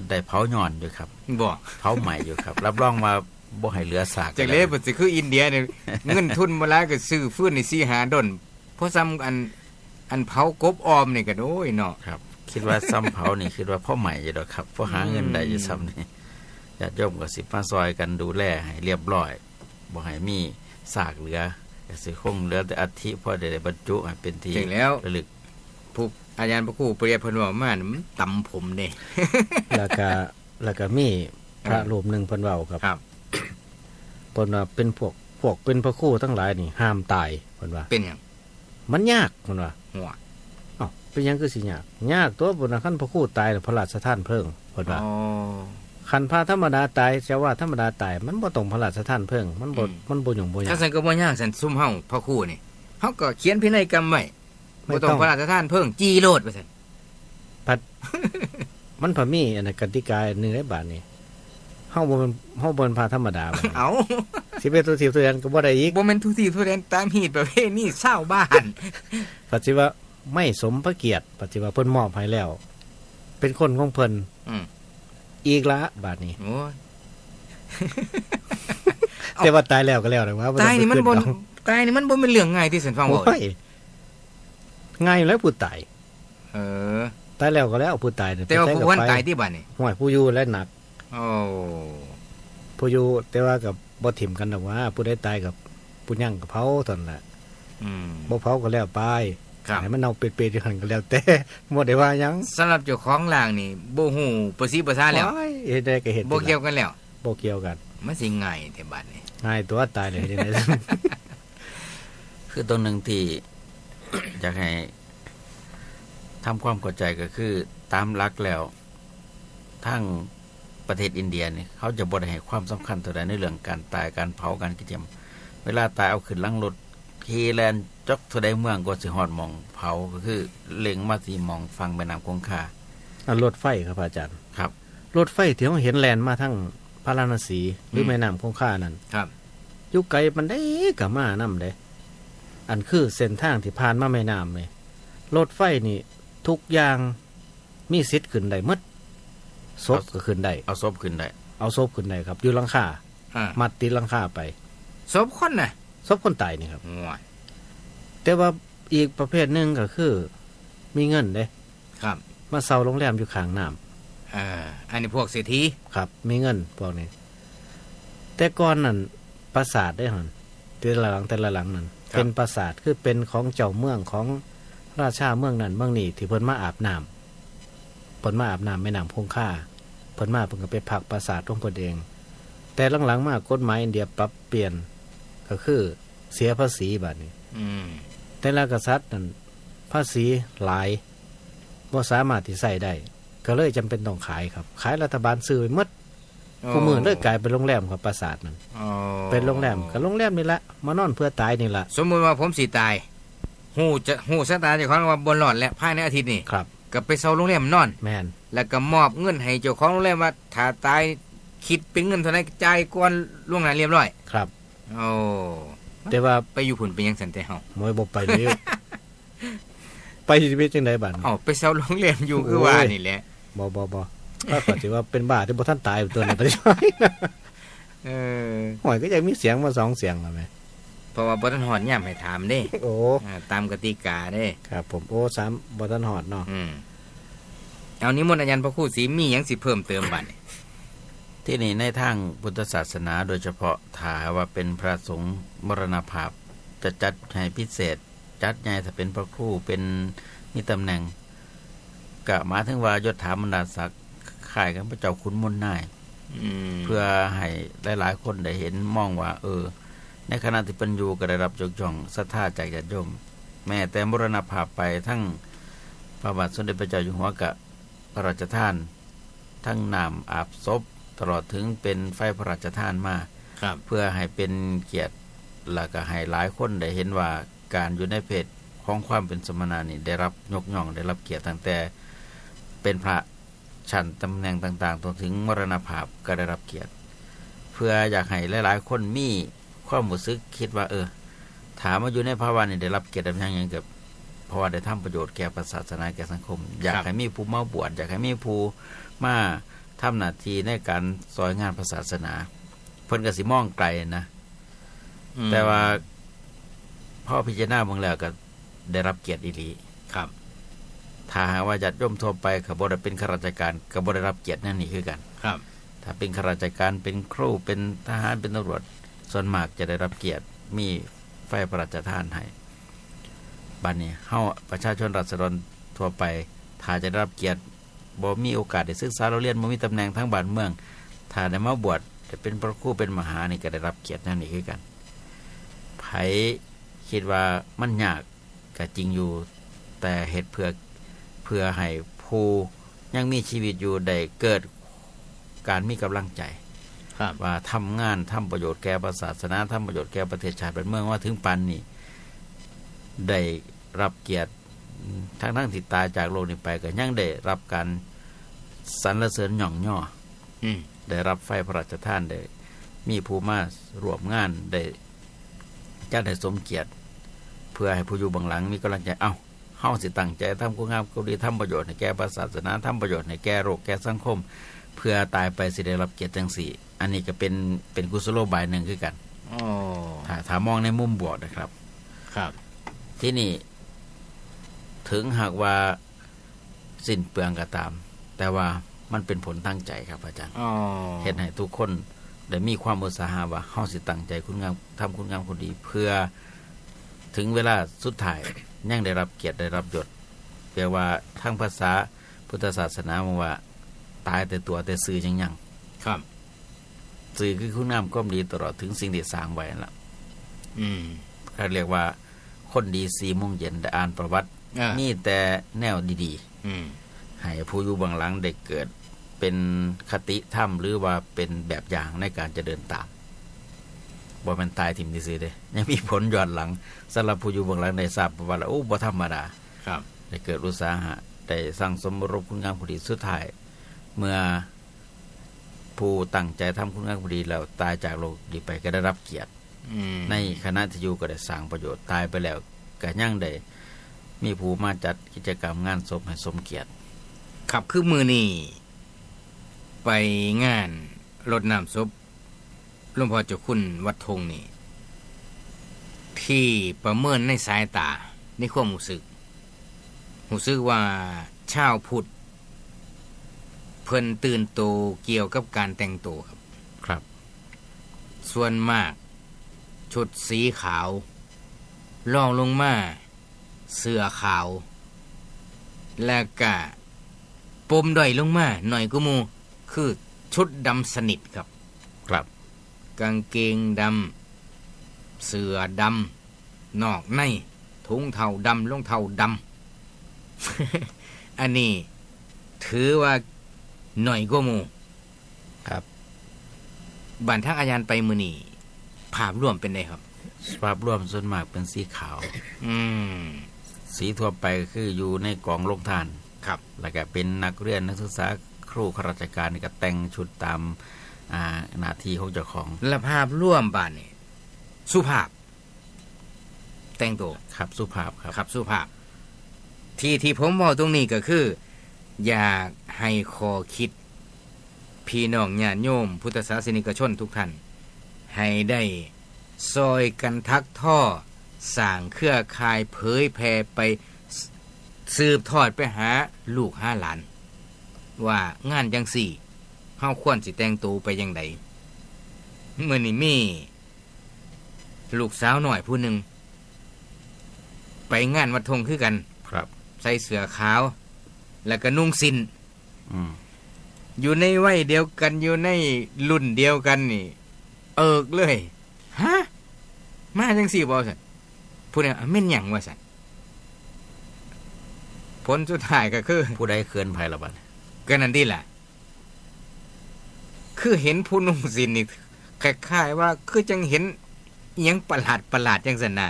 ได้เผาหย่อนอยู่ครับ บ่ เผาใหม่อยู่ครับ รับรองว่าบ่ให้เหลือซาก จากเล่บ่สิคืออินเดียเนี่ย เงินทุนบ่หลายก็ซื้อฟืนนี่4-5ดอนเพราะซ้ำอันเผากบออมนี่ก็โอ้ยเนาะ ครับ คิดว่าซ้ำเผานี่คิดว่าพ่อใหม่อยู่ดอกครับเพราะหาเงินได้อยู่ซ้ำนี่ญาติโยมก็สิมาซอยกันดูแลให้เรียบร้อยบ่ให้มีซากเหลือก็สิคงเหลือแต่อัฐิพอได้บรรจุให้เป็นที่ จังแล้ว ระลึก ผู้อาจารย์พระครูเปรียบเพิ่นว่ามานี่มันตำผมเด้ แล้วก็มีพระรูปหนึงเพิ่นเว้าครับ ครับ เพิ่นว่าเป็นพวกเป็นพระครูทั้งหลายนี่ห้ามตายเพิ่นว่า เป็นหยัง มันยากเพิ่นว่า หัว เอ้าเป็นหยังคือสิยากยากตัวเพิ่นว่าคันพระครูตายแล้วพระราชทานเพลิงเพิ่นว่า อ๋อ คันพระธรรมดาตายจะว่าธรรมดาตายมันบ่ต้องพระราชทานเพลิงมันบ่ยุ่งบ่ยา ถ้าก ซั่นก็บ่ยากซั่นซุ่มเฮาพระครูนี่เฮาก็เขียนพินัยกรรมไว้บ่ต้องพระราชทานเพิ่งจีโลดว่าซั่น มันพอมีอันนั้นกติกาหนึงในบาทนี่เฮาบ่เป็นพระธรรมดาบัดนี้ เอ้า สิเป็นตัวทีตัวแทนก็บ่ได้อีก บ่แม่นทุกที่ทุกแดนตามฮีตประเพณีชาวบ้าน ปัจจุบันไม่สมพระเกียรติปัจจุบันเพิ่นมอบให้แล้ว เป็นคนของเพิ่น อืม อีกละบาทนี้ โอ้ย แต่ว่าตายแล้วก็แล้วนะว่า ตายนี่มันบ่ตายนี่มันบ่เป็นเรื่องง่ายที่สันฟัง โอ้ เว้าย ง่ายอยู่แล้วผู้ตาย เออ ตายแล้วก็แล้วผู้ตายเนี่ย แต่ว่า ไป ผู้ กับ วัน ไฟ ตายที่บ้านนี่ ห่วยผู้อยู่และหนัก โอ้ ผู้อยู่แต่ว่ากับบ่ถิ่มกันดอกว่า ผู้ได้ตายกับผู้ยั่งกับเผาเท่านั้นแหละ อืม บ่เผาก็แล้วไป ครับ ให้มันเน่าเปื่อยๆอยู่หั่นก็แล้วแต่ บ่ได้ว่าหยัง สำหรับเจ้าของร่างนี่บ่ฮู้ประสิประสาแล้ว ว้ายเฮ็ดได้ก็เฮ็ด บ่เกี่ยวกันแล้ว บ่เกี่ยวกัน มันสิง่ายแต่บัดนี้ ง่ายตัวตายเลยเฮ็ดจังได๋ คือตรงหนึ่งที่ อยากให้ทำความเข้าใจก็คือตามหลักแล้วทั้งประเทศอินเดียนี่เขาจะบ่ได้ให้ความสำคัญเท่าใดในเรื่องการตายการเผาการกิจกรรมเวลาตายเอาขึ้นหลังรถขี่แล่นจอกเท่าใดเมืองก็สิฮอดหม้องเผาก็คือเล็งมาที่หม้องฝั่งแม่น้ำคงคา รถไฟครับอาจารย์ ครับ รถไฟที่เราเห็นแล่นมาทั้งพาราณสีหรือแม่น้ำคงคานั่น ครับ อยู่ไกลมันได้ก็มานำเด้อันคือเส้นทางที่ผ่านมาแม่น้ำนี่รถไฟนี่ทุกอย่างมีสิทธิ์ขึ้นได้หมดศพก็ขึ้นได้ เอาศพขึ้นได้ เอาศพขึ้นได้ครับอยู่หลังคา อ่า มัดติดหลังคาไป ศพคนน่ะ ศพคนตายนี่ครับ โอ้ย แต่ว่าอีกประเภทหนึงก็คือ มีเงินเด้ ครับ มาเซาโรงแรมอยู่ข้างน้ำ อันนี้พวกเศรษฐี ครับ มีเงินพวกนี้ แต่ก่อนนั่นปราสาทได้หั่นแต่ละหลังนั่นเป็นปราสาทคือเป็นของเจ้าเมืองของราชาเมืองนั้นเมืองนี้ที่เพิ่นมาอาบน้ำเพิ่นมาอาบน้ำแม่น้ำคงคาเพิ่นมาเพิ่นก็ไปพักปราสาทของเพิ่นเอง แต่หลังๆมากฎหมายอินเดียปรับเปลี่ยนก็คือเสียภาษีบัดนี้ อืม แต่ละกษัตริย์นั้นภาษีหลายบ่สามารถที่ใช้ได้ ก็เลยจำเป็นต้องขายครับ ขายรัฐบาลซื้อไปหมดผู้มื้อเลยกลายเป็นโรงแรมครับปราสาทนั้น โอ้ เป็นโรงแรมก็โรงแรมนี่ละมานอนเพื่อตายนี่ละ สมมุติว่าผมสิตายฮู้ชะตาเจ้าของว่าบ่รอดแล้วภายในอาทิตย์นี้ ครับ ก็ไปเซาโรงแรมนอน แม่น แล้วก็มอบเงินให้เจ้าของโรงแรมว่าถ้าตายคิดเป็นเงินเท่าไหร่จ่ายก่อนล่วงหน้าเรียบร้อย ครับ โอ้ แต่ว่า ไปอยู่พุ่นเป็นหยังซั่นแต่เฮา มวยบ่ไปเลย ไปชีวิตจังไดบัดนี้ เอ้าไปเซาโรงแรมอยู่คือว่านี่แหละ บ่ถ้าก็สิว่าเป็นบ้าที่บ่ทันตายตัวนี้ไป เออ หอยก็ยังมีเสียงมา2เสียงแล้วแม่ เพราะว่าบ่ทันฮอดยามให้ถามเด้ โอ้ ตามกติกาเด้ ครับผมโอ้3บ่ทันฮอดเนาะ เอานิมนต์อาจารย์พระครูศรีมีหยังสิเพิ่มเติมบัดนี้ ที่นี่ในทางพุทธศาสนาโดยเฉพาะถ้าว่าเป็นพระสงฆ์มรณภาพจะจัดให้พิเศษ จัดใหญ่ถ้าเป็นพระครูเป็นมีตำแหน่งกะหมายถึงว่ายศถาบรรดาศักดิ์ข่ายกันพระเจ้าขุนมนต์นาย เพื่อให้หลายๆคนได้เห็นมองว่า ในขณะที่เป็นอยู่ก็ได้รับยกย่องศรัทธาจากญาติโยมแม้แต่มรณภาพไปทั้งพระบาทสมเด็จพระเจ้าอยู่หัวกะพระราชทาน ทั้งน้ำอาบศพตลอดถึงเป็นไฟพระราชทานมา ครับ เพื่อให้เป็นเกียรติและก็ให้หลายคนได้เห็นว่าการอยู่ในเพศของความเป็นสมณะนี่ได้รับยกย่องได้รับเกียรติตั้งแต่เป็นพระชั้นตำแหน่งต่างๆจนถึงมรณภาพก็ได้รับเกียรติ เพื่ออยากให้หลายๆคนมีความรู้สึกคิดว่าถามว่าอยู่ในภาวะนี้ได้รับเกียรติอย่างกับเพราะว่าได้ทำประโยชน์แก่ศาสนาแก่สังคม อยากให้มีผู้มาบวชอยากให้มีผู้มาทำหน้าที่ในการสอนงานศาสนาเพิ่นก็สิมองไกลนะแต่ว่าพ่อพิจารณาเบิ่งแล้วก็ได้รับเกียรติอีหลี ครับ ถ้าหากว่าญาติโยมทั่วไปก็บ่ได้เป็นข้าราชการก็บ่ได้รับเกียรตินั่นนี่คือกัน ครับ ถ้าเป็นข้าราชการเป็นครูเป็นทหารเป็นตำรวจส่วนมากจะได้รับเกียรติมีไฟพระราชทานให้บัดนี้เฮาประชาชนราษฎรทั่วไปถ้าจะได้รับเกียรติบ่มีโอกาสได้ศึกษาเราเรียนบ่มีตำแหน่งทั้งบ้านเมืองถ้าได้มาบวชจะเป็นพระครูเป็นมหานี่ก็ได้รับเกียรตินั่นนี่คือกันไผคิดว่ามันยากก็จริงอยู่แต่เหตุเพื่อให้ผู้ยังมีชีวิตอยู่ได้เกิดการมีกำลังใจ ครับ ว่าทำงานทำประโยชน์แก่ศาสนาทำประโยชน์แก่ประเทศชาติบ้านเมืองว่าถึงปันนี่ได้รับเกียรติทั้งที่ตายจากโลกนี้ไปก็ยังได้รับการสรรเสริญหย่องย่อได้รับไฟพระราชทานได้มีผู้มาร่วมงานได้จัดให้สมเกียรติเพื่อให้ผู้อยู่เบื้องหลังมีกำลังใจเฮาสิตั้งใจทำคุณงามความดีทำประโยชน์ให้แก่ศาสนาทำประโยชน์ให้แก่โลกแก่สังคมเพื่อตายไปสิได้รับเกียรติจังสี่อันนี้ก็เป็นกุศโลบายหนึ่งคือกัน โอ้ ถ้ามองในมุมบวกนะครับ ครับ ที่นี่ถึงหากว่าสิ้นเปลืองก็ตาม แต่ว่ามันเป็นผลตั้งใจครับอาจารย์ อ๋อ เฮ็ดให้ทุกคนได้มีความอุตสาหะว่าเฮาสิตั้งใจคุณงามทำคุณงามความดี เพื่อถึงเวลาสุดท้าย ยังได้รับเกียรติได้รับยศแปลว่าทางภาษาพุทธศาสนาบอกว่าตายแต่ตัวแต่ซื่อยัง ครับ ซื่อคือคุณงามความดีตลอดถึงสิ่งที่สร้างไว้นั่นล่ะ เขาเรียกว่าคนดี4 โมงเย็นได้อ่านประวัติมีแต่แนวดีๆให้ผู้อยู่เบื้องหลังได้เกิดเป็นคติธรรมหรือว่าเป็นแบบอย่างในการจะเดินตามบ่แม่นตายทิ่มซื่อๆเด้ยังมีผลย้อนหลังสำหรับผู้อยู่เบื้องหลังได้ทราบประวัติแล้วโอ้บ่ธรรมดา ครับ ได้เกิดอุตสาหะได้สั่งสมรบคุณงามความดีสุดท้ายเมื่อผู้ตั้งใจทำคุณงามความดีแล้วตายจากโลกนี้ไปก็ได้รับเกียรติในคณะที่อยู่ก็ได้สร้างประโยชน์ตายไปแล้วก็ยังได้มีผู้มาจัดกิจกรรมงานศพให้สมเกียรติ ครับคือมือนี่ไปงานรดน้ำศพหลวงพ่อเจ้าคุณวัดธงนี่ที่ประเมินในสายตาในความรู้สึกว่าชาวพุทธเพิ่นตื่นโตเกี่ยวกับการแต่งตัวครับ ครับ ส่วนมากชุดสีขาวรองลงมาเสื้อขาว แล้วก็ปมด้อยลงมาหน่อยก็มูคือชุดดำสนิทครับ ครับ กางเกงดำเสื้อดำนอกในถุงเท้าดำรองเท้าดำ อันนี้ถือว่าหน่อยก็มู ครับ บันทักอาจารย์ไปมือนี่ภาพรวมเป็นไงครับ สภาพรวมส่วนมากเป็นสีขาว สีทั่วไปคืออยู่ในกองโรงทาน ครับ แล้วก็เป็นนักเรียนนักศึกษาครูข้าราชการนี่ก็แต่งชุดตามหน้าที่ของเจ้าของ และภาพร่วมบ้านนี่สุภาพ แต่งตัว ครับสุภาพครับ ครับสุภาพ ที่ผมบอกตรงนี้ก็คือ อยากให้คอคิด พี่น้องญาติโยม พุทธศาสนิกชนทุกท่าน ให้ได้ซอยกันทักท่อสร้างเครือข่ายเผยแผ่ไปสืบทอดไปหาลูกหาหลาน ว่างานจังสี่เฮาควรสิแต่งตัวไปยังไดเมื่อนี้มีลูกสาวหน่อยผู้หนึ่งไปงานวัดธงคือกัน ครับ ใส่เสื้อขาว แล้วก็นุ่งสิน อยู่ในวัยเดียวกันอยู่ในรุ่นเดียวกันนี่ เอิกเลยฮะมาจังสี่บ่สันผู้นี้แม่นหยังว่าสันผลสุดท้ายก็คือ ผู้ใดเคินภัยละบัด ก็นั่นดีแหละคือเห็นผู้นุ่งสินนี่คล้ายๆว่าคือจังเห็นอิหยังประหลาดจังสันนะ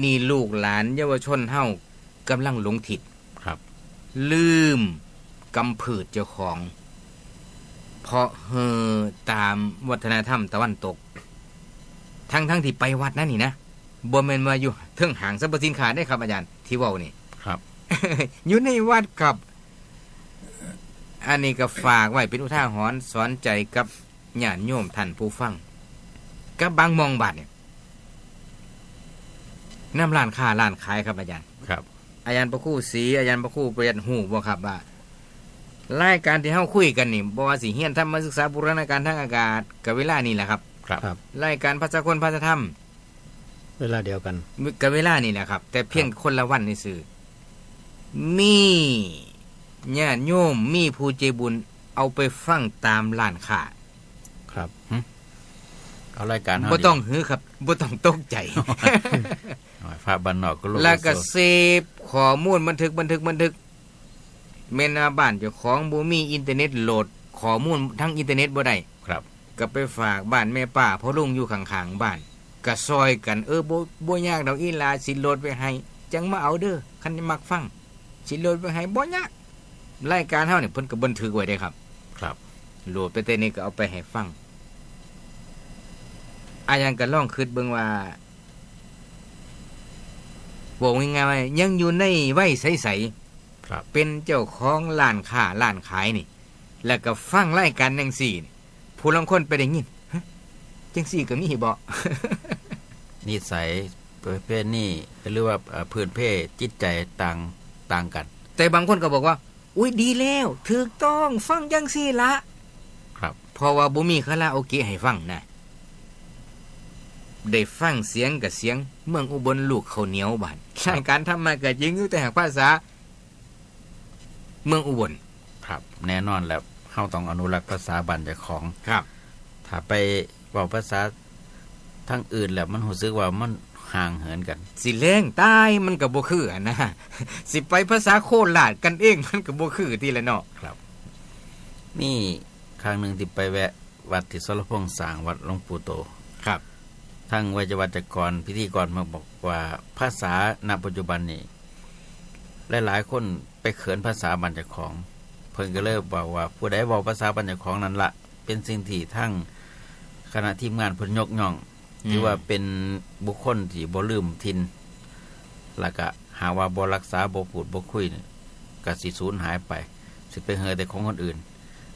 นี่ลูกหลานเยาวชนเฮากำลังหลงผิด ครับ ลืมกำผืดเจ้าของ เพราะตามวัฒนธรรมตะวันตก ทั้งที่ไปวัดนั่นนี่นะบ่แม่นว่าอยู่เทิงห้างสรรพสินค้าได้ครับอาจารย์ที่เว้านี่ ครับ อยู่ในวัดกับ อันนี้ก็ฝากไว้เป็นอุทาหรณ์สอนใจกับญาติโยมท่านผู้ฟัง กับบางมองบาดเนี่ยน้ำร้านค้าร้านขายครับอาจารย์ ครับ อาจารย์ประคู่ศรีอาจารย์ประคู่ประหยัดหูบ่ครับว่ารายการที่เฮาคุยกันนี่บ่ว่าสิเฮียนธรรมศึกษาบูรณาการทางอากาศกับเวลานี่แหละครับ ครับ รายการภาษาคนภาษาธรรม เวลาเดียวกัน กับเวลานี่แหละครับ แต่เพียงคนละวันนี่ซื่อมีญาติโยมมีผู้ใจบุญเอาไปฟังตามร้านค้า ครับ เอารายการ บ่ต้องหือครับบ่ต้องตกใจ ภาพบ้านนอกก็รู้ แล้วก็เสพข้อมูลบันทึกแม่นว่าบ้านเจ้าของบ่มีอินเทอร์เน็ตโหลดข้อมูลทั้งอินเทอร์เน็ตบ่ได้ ครับ ก็ไปฝากบ้านแม่ป้าพ่อลุงอยู่ข้างๆบ้านก็ซอยกันบ่ยากดอกอีหลาสิโหลดไปให้จังมาเอาเด้อคันมักฟังสิโหลดไปให้บ่ยากรายการเฮานี่เพิ่นก็บันทึกไว้ได้ครับ ครับ โหลดไปแต่นี่ก็เอาไปให้ฟังอาจารย์ก็ลองคิดเบิ่งว่าบอกง่ายๆว่ายังอยู่ในวัยใส ครับ ๆเป็นเจ้าของร้านค้าร้านขายนี่ แล้วก็ฟังรายการจังซี่นี่ผู้ลางคนไปได้ยินฮะจังซี่ก็มีบ่ นิสัยประเภทนี้หรือว่าพื้นเพจิตใจต่างกัน แต่บางคนก็บอกว่าอุ้ยดีแล้วถูกต้องฟังจังซี่ละ ครับ เพราะว่าบ่มีคาราโอเกะให้ฟังนะ ได้ฟังเสียงกับเสียงเมืองอุบลลูกข้าวเหนียวบาดรายการทำมาก็ยิงอยู่แต่หากภาษาเมืองอุบลครับแน่นอนแล้วเฮาต้องอนุรักษ์ภาษาบ้านเจ้าของครับถ้าไปเว้าภาษาทางอื่นแล้วมันรู้สึกว่ามันห่างเหินกันสิแรงตายมันก็บ่คืออันนะสิไปภาษาโคราชกันเองมันก็บ่คือที่ละเนาะครับนี่ครั้งนึงที่ไปแวะวัดที่สรพงษ์สร้างวัดหลวงปู่โตครับทั้งวัยวัจกรพิธีกรมาบอกว่าภาษาณปัจจุบันนี้หลายๆคนไปเขินภาษาบ้านเจ้าของเพิ่นก็เลยบอกว่าผู้ใดเว้าภาษาบ้านเจ้าของนั่นละเป็นสิ่งที่ทั้งคณะทีมงานเพิ่นยกย่องที่ว่าเป็นบุคคลที่บ่ลืมถิ่นแล้วก็หาว่าบ่รักษาบ่พูดบ่คุยก็สิสูญหายไปสิไปเฮอแต่ของคนอื่น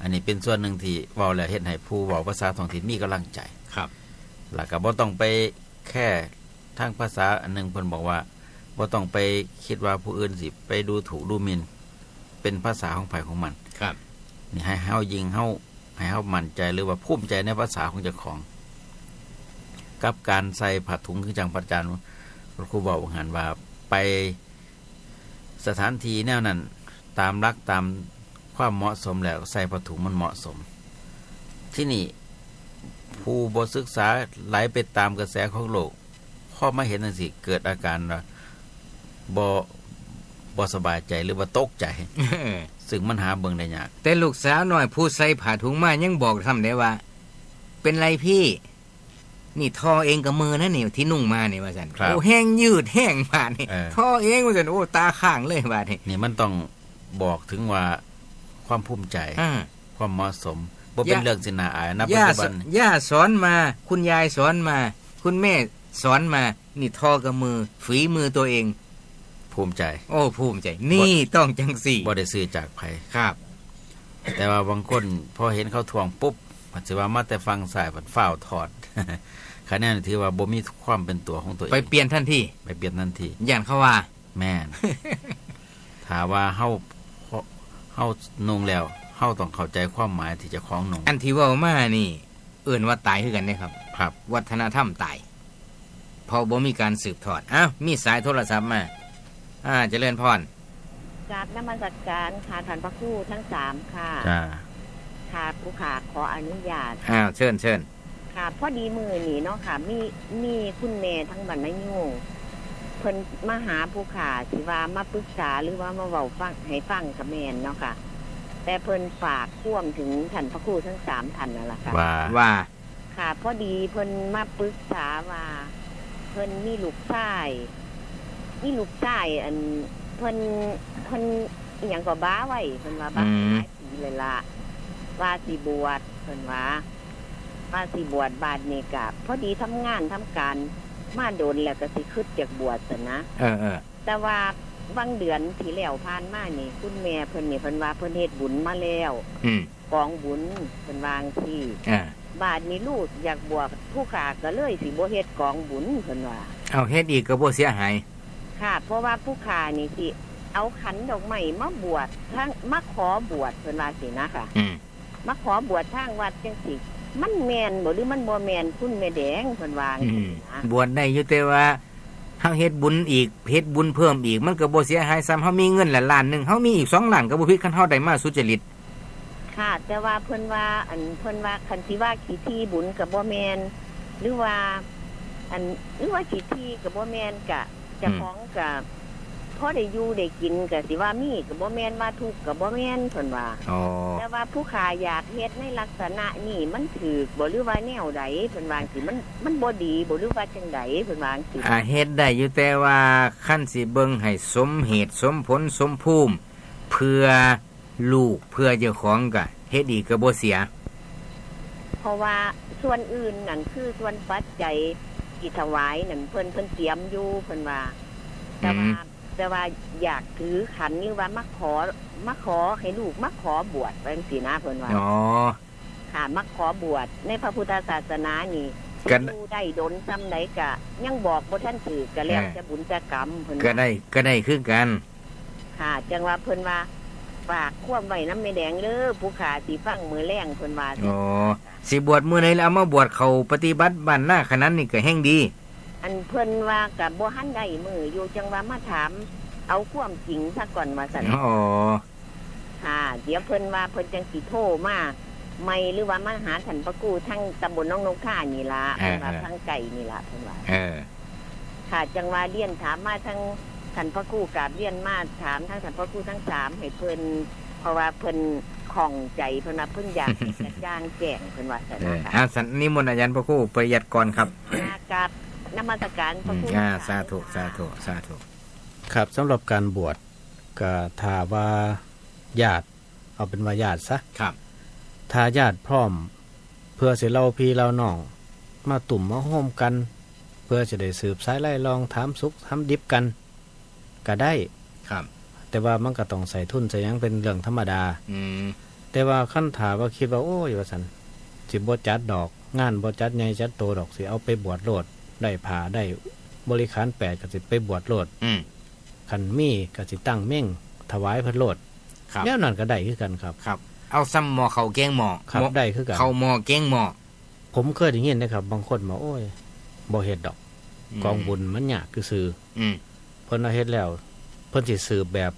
อันนี้เป็นส่วนหนึ่งที่เว้าแล้วเฮ็ดให้ผู้เว้าภาษาท้องถิ่นมีกำลังใจครับแล้วก็บ่ต้องไปแค่ทางภาษาอันนึงเพิ่นบอกว่าบ่ต้องไปคิดว่าผู้อื่นสิไปดูถูกดูหมิ่นเป็นภาษาของไผของมันครับนี่ให้เฮายิงเฮาให้เฮามั่นใจหรือว่าภูมิใจในภาษาของเจ้าของกับการใส่ผ้าถุงคือจังพระอาจารย์ครูบอกหันว่าไปสถานที่แนวนั้นตามรักตามความเหมาะสมแล้วใส่ผ้าถุงมันเหมาะสมที่นี่ผู้บ่ศึกษาไหลไปตามกระแสของโลกพอมาเห็นจังซี่เกิดอาการว่าบ่สบายใจหรือว่าตกใจ ซึ่งมันหาเบิ่งได้ยากแต่ลูกสาวน้อยผู้ใส่ผ้าถุงมายังบอกทำได้ว่าเป็นไรพี่นี่ทอเองกับมือนะนี่ที่นุ่งมานี่ว่าซั่นโอ้แห้งยืดแห้งบาดนี่ทอเองว่าซั่นโอ้ตาข้างเลยบาดนี่มันต้องบอกถึงว่าความภูมิใจความเหมาะสมบ่เป็นเรื่องสิน่าอายนะปัจจุบันย่าสอนมาคุณยายสอนมาคุณแม่สอนมานี่ทอกับมือฝีมือตัวเองภูมิใจโอ้ภูมิใจนี่ต้องจังสี่บ่ได้ซื้อจากไผครับแต่ว่าบางคนพอเห็นเขาทวงปุ๊บมันสิว่ามาแต่ฟังสายมันฟ้าวถอดคะแนนที่ว่าบ่มีความเป็นตัวของตัวเองไปเปลี่ยนทันทีไปเปลี่ยนทันทีย่านเขาว่าแม่น ถ้าว่าเฮานุ่งแล้วเฮาต้องเข้าใจความหมายที่จะคล้องนุ่งอันที่เว้ามานี่เอิ้นว่าตายคือกันเด้ครับครับวัฒนธรรมตายพอบ่มีการสืบทอดอ้าวมีสายโทรศัพท์มาเจริญพรจากนมัสการค่ะท่านพระครูทั้ง3ค่ะจ้าค่ะผู้ขาขออนุญาตเชิญค่ะพอดีมือนี่เนาะค่ะมีคุณแม่ทั้งบ้านนายูเพิ่นมาหาผู้ขาสิว่ามาปรึกษาหรือว่ามาเว้าฟังให้ฟังกับแม่นเนาะค่ะแต่เพิ่นฝากพ่วงถึงท่านพระครูทั้ง3ท่านนั่นล่ะค่ะว่าค่ะพอดีเพิ่นมาปรึกษาว่าเพิ่นมีลูกชายอันเพิ่นอีหยังก็บ้าไว้เพิ่นว่าบ้าหลายปีเลยล่ะว่าสิบวชเพิ่นว่าสิบวชบาดนี้ก็พอดีทำงานทำการมาโดนแล้วก็สิคิดจากบวชซั่นนะแต่ว่าบางเดือนที่แล้วผ่านมานี่คุณแม่เพิ่นนี่เพิ่นว่าเพิ่นเฮ็ดบุญมาแล้วกองบุญเพิ่นวางที่บาดนี้ลูกอยากบวชผู้ขาก็เลยสิบ่เฮ็ดกองบุญเพิ่นว่าเอาเฮ็ดอีกก็บ่เสียหายค่ะเพราะว่าผู้ขานี่สิเอาขันดอกไม้มาบวชทั้งมาขอบวชเพิ่นว่าสินะค่ะมาขอบวชทางวัดจังสิมันแม่นบ่หรือมันบ่แม่นคุณแม่แดงเพิ่นว่าบวชได้อยู่แต่ว่าเฮาเฮ็ดบุญอีกเฮ็ดบุญเพิ่มอีกมันก็บ่เสียหายซ้ำเฮามีเงินละล้านนึงเฮามีอีก2ล้านก็บ่ผิดคันเฮาได้มาสุจริตค่ะแต่ว่าเพิ่นว่าคันสิว่าขี้ที่บุญก็บ่แม่นหรือว่าขี้ที่ก็บ่แม่นก็เจ้าของก็พอได้อยู่ได้กินก็สิว่ามีก็บ่แม่นว่าทุกข์ก็บ่แม่นเพิ่นว่าแต่ว่าผู้ขาอยากเฮ็ดในลักษณะนี้มันถูกบ่หรือว่าแนวใดเพิ่นว่าสิมันบ่ดีบ่หรือว่าจังได๋เพิ่นว่าสิเฮ็ดได้อยู่แต่ว่าคันสิเบิ่งให้สมเหตุสมผลสมภูมิเพื่อลูกเพื่อเจ้าของก็เฮ็ดอีกก็บ่เสียเพราะว่าส่วนอื่นนั่นคือส่วนปัจจัยที่ถวายนั่นเพิ่นเตรียมอยู่เพิ่นว่าแต่ว่าอยากถือขันนี่ว่ามาขอให้ลูกมาขอบวชเป็นสีนะเพิ่นว่าค่ะมาขอบวชในพระพุทธศาสนานี่ผู้ได้ดลซ้ำไหนกะยังบอกบ่ท่านถือก็แล้วจะบุญจะกรรมเพิ่นก็ได้คือกันค่ะจังว่าเพิ่นว่า ฝากความไว้น้ำแม่แดงเด้อผู้ขาสิฟังมือแรงเพิ่นว่า อ๋อสิบวชมื้อไหนแล้วเอามาบวชเขาปฏิบัติบ้านหน้าขนาดนี้ก็แห่งดี อันเพิ่นว่ากับบ่ทันได้มืออยู่จังว่ามาถามเอาความจริงซะก่อนว่าซั่น อ๋อ ค่ะเดี๋ยวเพิ่นว่าเพิ่นจังสิโทรมาไม่หรือว่ามาหาท่านพระครูทั้งตำบลน้องนกข่านี่ล่ะเพิ่นว่าทั้งไก่นี่ล่ะเพิ่นว่า ค่ะจังว่าเรียนถามมาทั้งท่านพระครูกราบเรียนมาถามทั้งท่านพระครูทั้ง3ให้เพิ่นเพราะว่าเพิ่นข้องใจเพิ่นว่าเพิ่นอยากกระจ่างแจ้งเพิ่นว่าซั่นนะคะ สันนิมนต์อาจารย์พระครูประหยัดก่อนครับ กับนมัสการพระครู สาธุสาธุสาธุ ครับสำหรับการบวชก็ถ้าว่าญาติเอาเป็นว่าญาติซะ ครับ ถ้าญาติพร้อม เพื่อสิเล่าพี่เล่าน้องมาตุ่มมาโฮมกัน เพื่อจะได้สืบสายไล่ลองถามสุขถามดิบกันก็ได้ ครับ แต่ว่ามันก็ต้องใส่ทุนใส่หยังเป็นเรื่องธรรมดา แต่ว่าขั้นถาว่าคิดว่าโอ้ยว่าสันสิบ่จัดดอกงานบ่จัดใหญ่จัดโตดอกสิเอาไปบวชโลดได้ผ่าได้บริขาร8ก็สิไปบวชโลดคันมีก็สิตั้งเม่งถวายเพิ่นโลดแนวนั้นก็ได้คือกันครับ ครับ เอาซ้ำหม้อเขาแกงหม้อ ครับได้คือกัน เขาหม้อแกงหม้อ ผมเคยได้ยินนะครับบางคนบอกโอ้ยบ่เฮ็ดดอกกองบุญมันยากคือซื่อเพิ่นเอาเฮ็ดแล้วเพิ่นสิสืบแบบ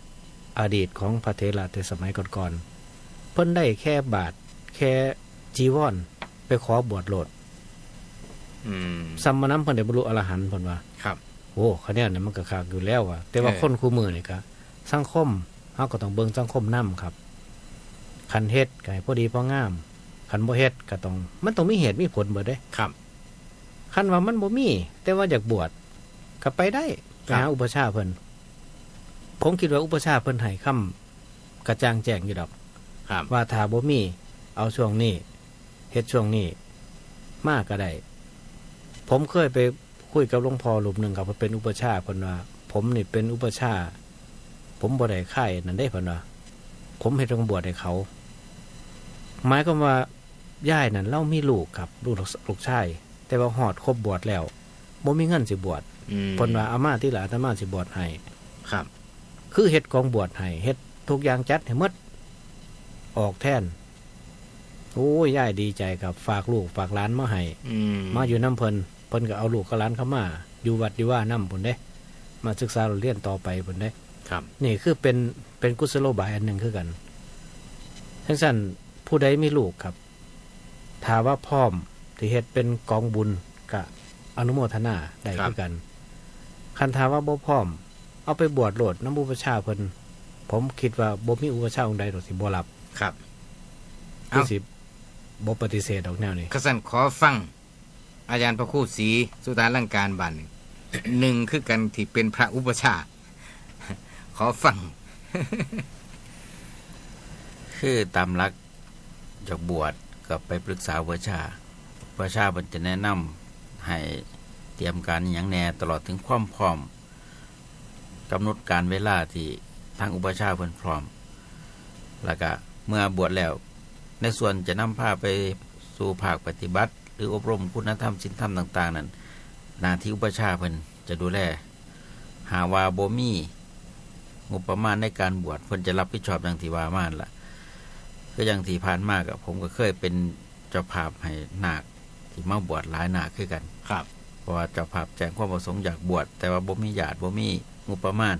อดีตของพระเถระแต่สมัยก่อนๆเพิ่นได้แค่บาทแค่จีวรไปขอบวชโลดซัมมานำเพิ่นได้บรรลุอรหันต์เพิ่นว่า ครับ โอ้คะแนนนี่มันก็คักอยู่แล้วว่ะแต่ว่าคนคู่มือนี่ก็สังคมเฮาก็ต้องเบิ่งสังคมนำครับคันเฮ็ดก็ให้พอดีพองามคันบ่เฮ็ดก็ต้องมันต้องมีเหตุมีผลเบิดเด้ ครับ คันว่ามันบ่มีแต่ว่าอยากบวชก็ไปได้ไปหาอุปชฌาย์เพิ่นผมคิดว่าอุปชฌาย์เพิ่นให้คำกระจ่างแจ้งอยู่ดอก ครับ ว่าถ้าบ่มีเอาช่วงนี้เฮ็ดช่วงนี้มากก็ได้ผมเคยไปคุยกับหลวงพ่อรูปหนึ่งครับเป็นอุปชฌาย์เพิ่นว่าผมนี่เป็นอุปชฌาย์ผมบ่ได้ค่ายนั่นได้เพิ่นว่าผมเฮ็ดต้องบวชให้เขาหมายความว่าย่ายนั่นเล่ามีลูกครับลูกชายแต่ว่าฮอดครบบวชแล้วบ่มีเงินสิบวชเพิ่นว่าอาม่าที่หลานอาม่าสิบวชให้ ครับ คือเฮ็ดกองบวชให้เฮ็ดทุกอย่างจัดให้หมดออกแทนโอ้ยย่ายดีใจครับฝากลูกฝากหลานมาให้มาอยู่น้ำเพิ่นก็เอาลูกกับหลานเข้ามาอยู่วัดอยู่ว่าน้ำเพิ่นเด้มาศึกษาเรียนต่อไปเพิ่นเด้ ครับ นี่คือเป็นกุศโลบายอันหนึ่งคือกันทั้งสั้นผู้ใดมีลูกครับถ้าว่าพร้อมที่เฮ็ดเป็นกองบุญก็อนุโมทนาได้คือกันคันถ้าว่าบ่พร้อมเอาไปบวชโลดน้ำอุปชฌาย์เพิ่นผมคิดว่าบ่มีอุปชฌาย์องค์ใดดอกสิบ่รับ ครับ คือสิบ่ปฏิเสธดอกแนวนี้ ขสันขอฟังอาจารย์พระครูศรีสุตาลังการบ้านหนึ่งคือกันที่เป็นพระอุปชฌาย์ ขอฟัง คือตามหลักจากบวชก็ไปปรึกษาอุปชฌาย์มันจะแนะนำให้เตรียมการอย่างแน่ตลอดถึงความพร้อมกำหนดการเวลาที่ทางอุปชฌาย์เพิ่นพร้อมแล้วก็เมื่อบวชแล้วในส่วนจะนำพาไปสู่ภาคปฏิบัติหรืออบรมคุณธรรมศีลธรรมต่างๆนั้นหน้าที่อุปชฌาย์เพิ่นจะดูแลหาว่าบ่มีงบประมาณในการบวชเพิ่นจะรับผิดชอบอย่างที่ว่ามาล่ะก็อย่างที่ผ่านมากับผมก็เคยเป็นเจ้าภาพให้นาคที่มาบวชหลายนาคคือกัน ครับ เพราะว่าเจ้าภาพแจ้งความประสงค์อยากบวชแต่ว่าบ่มีญาติบ่มีงบประมาณ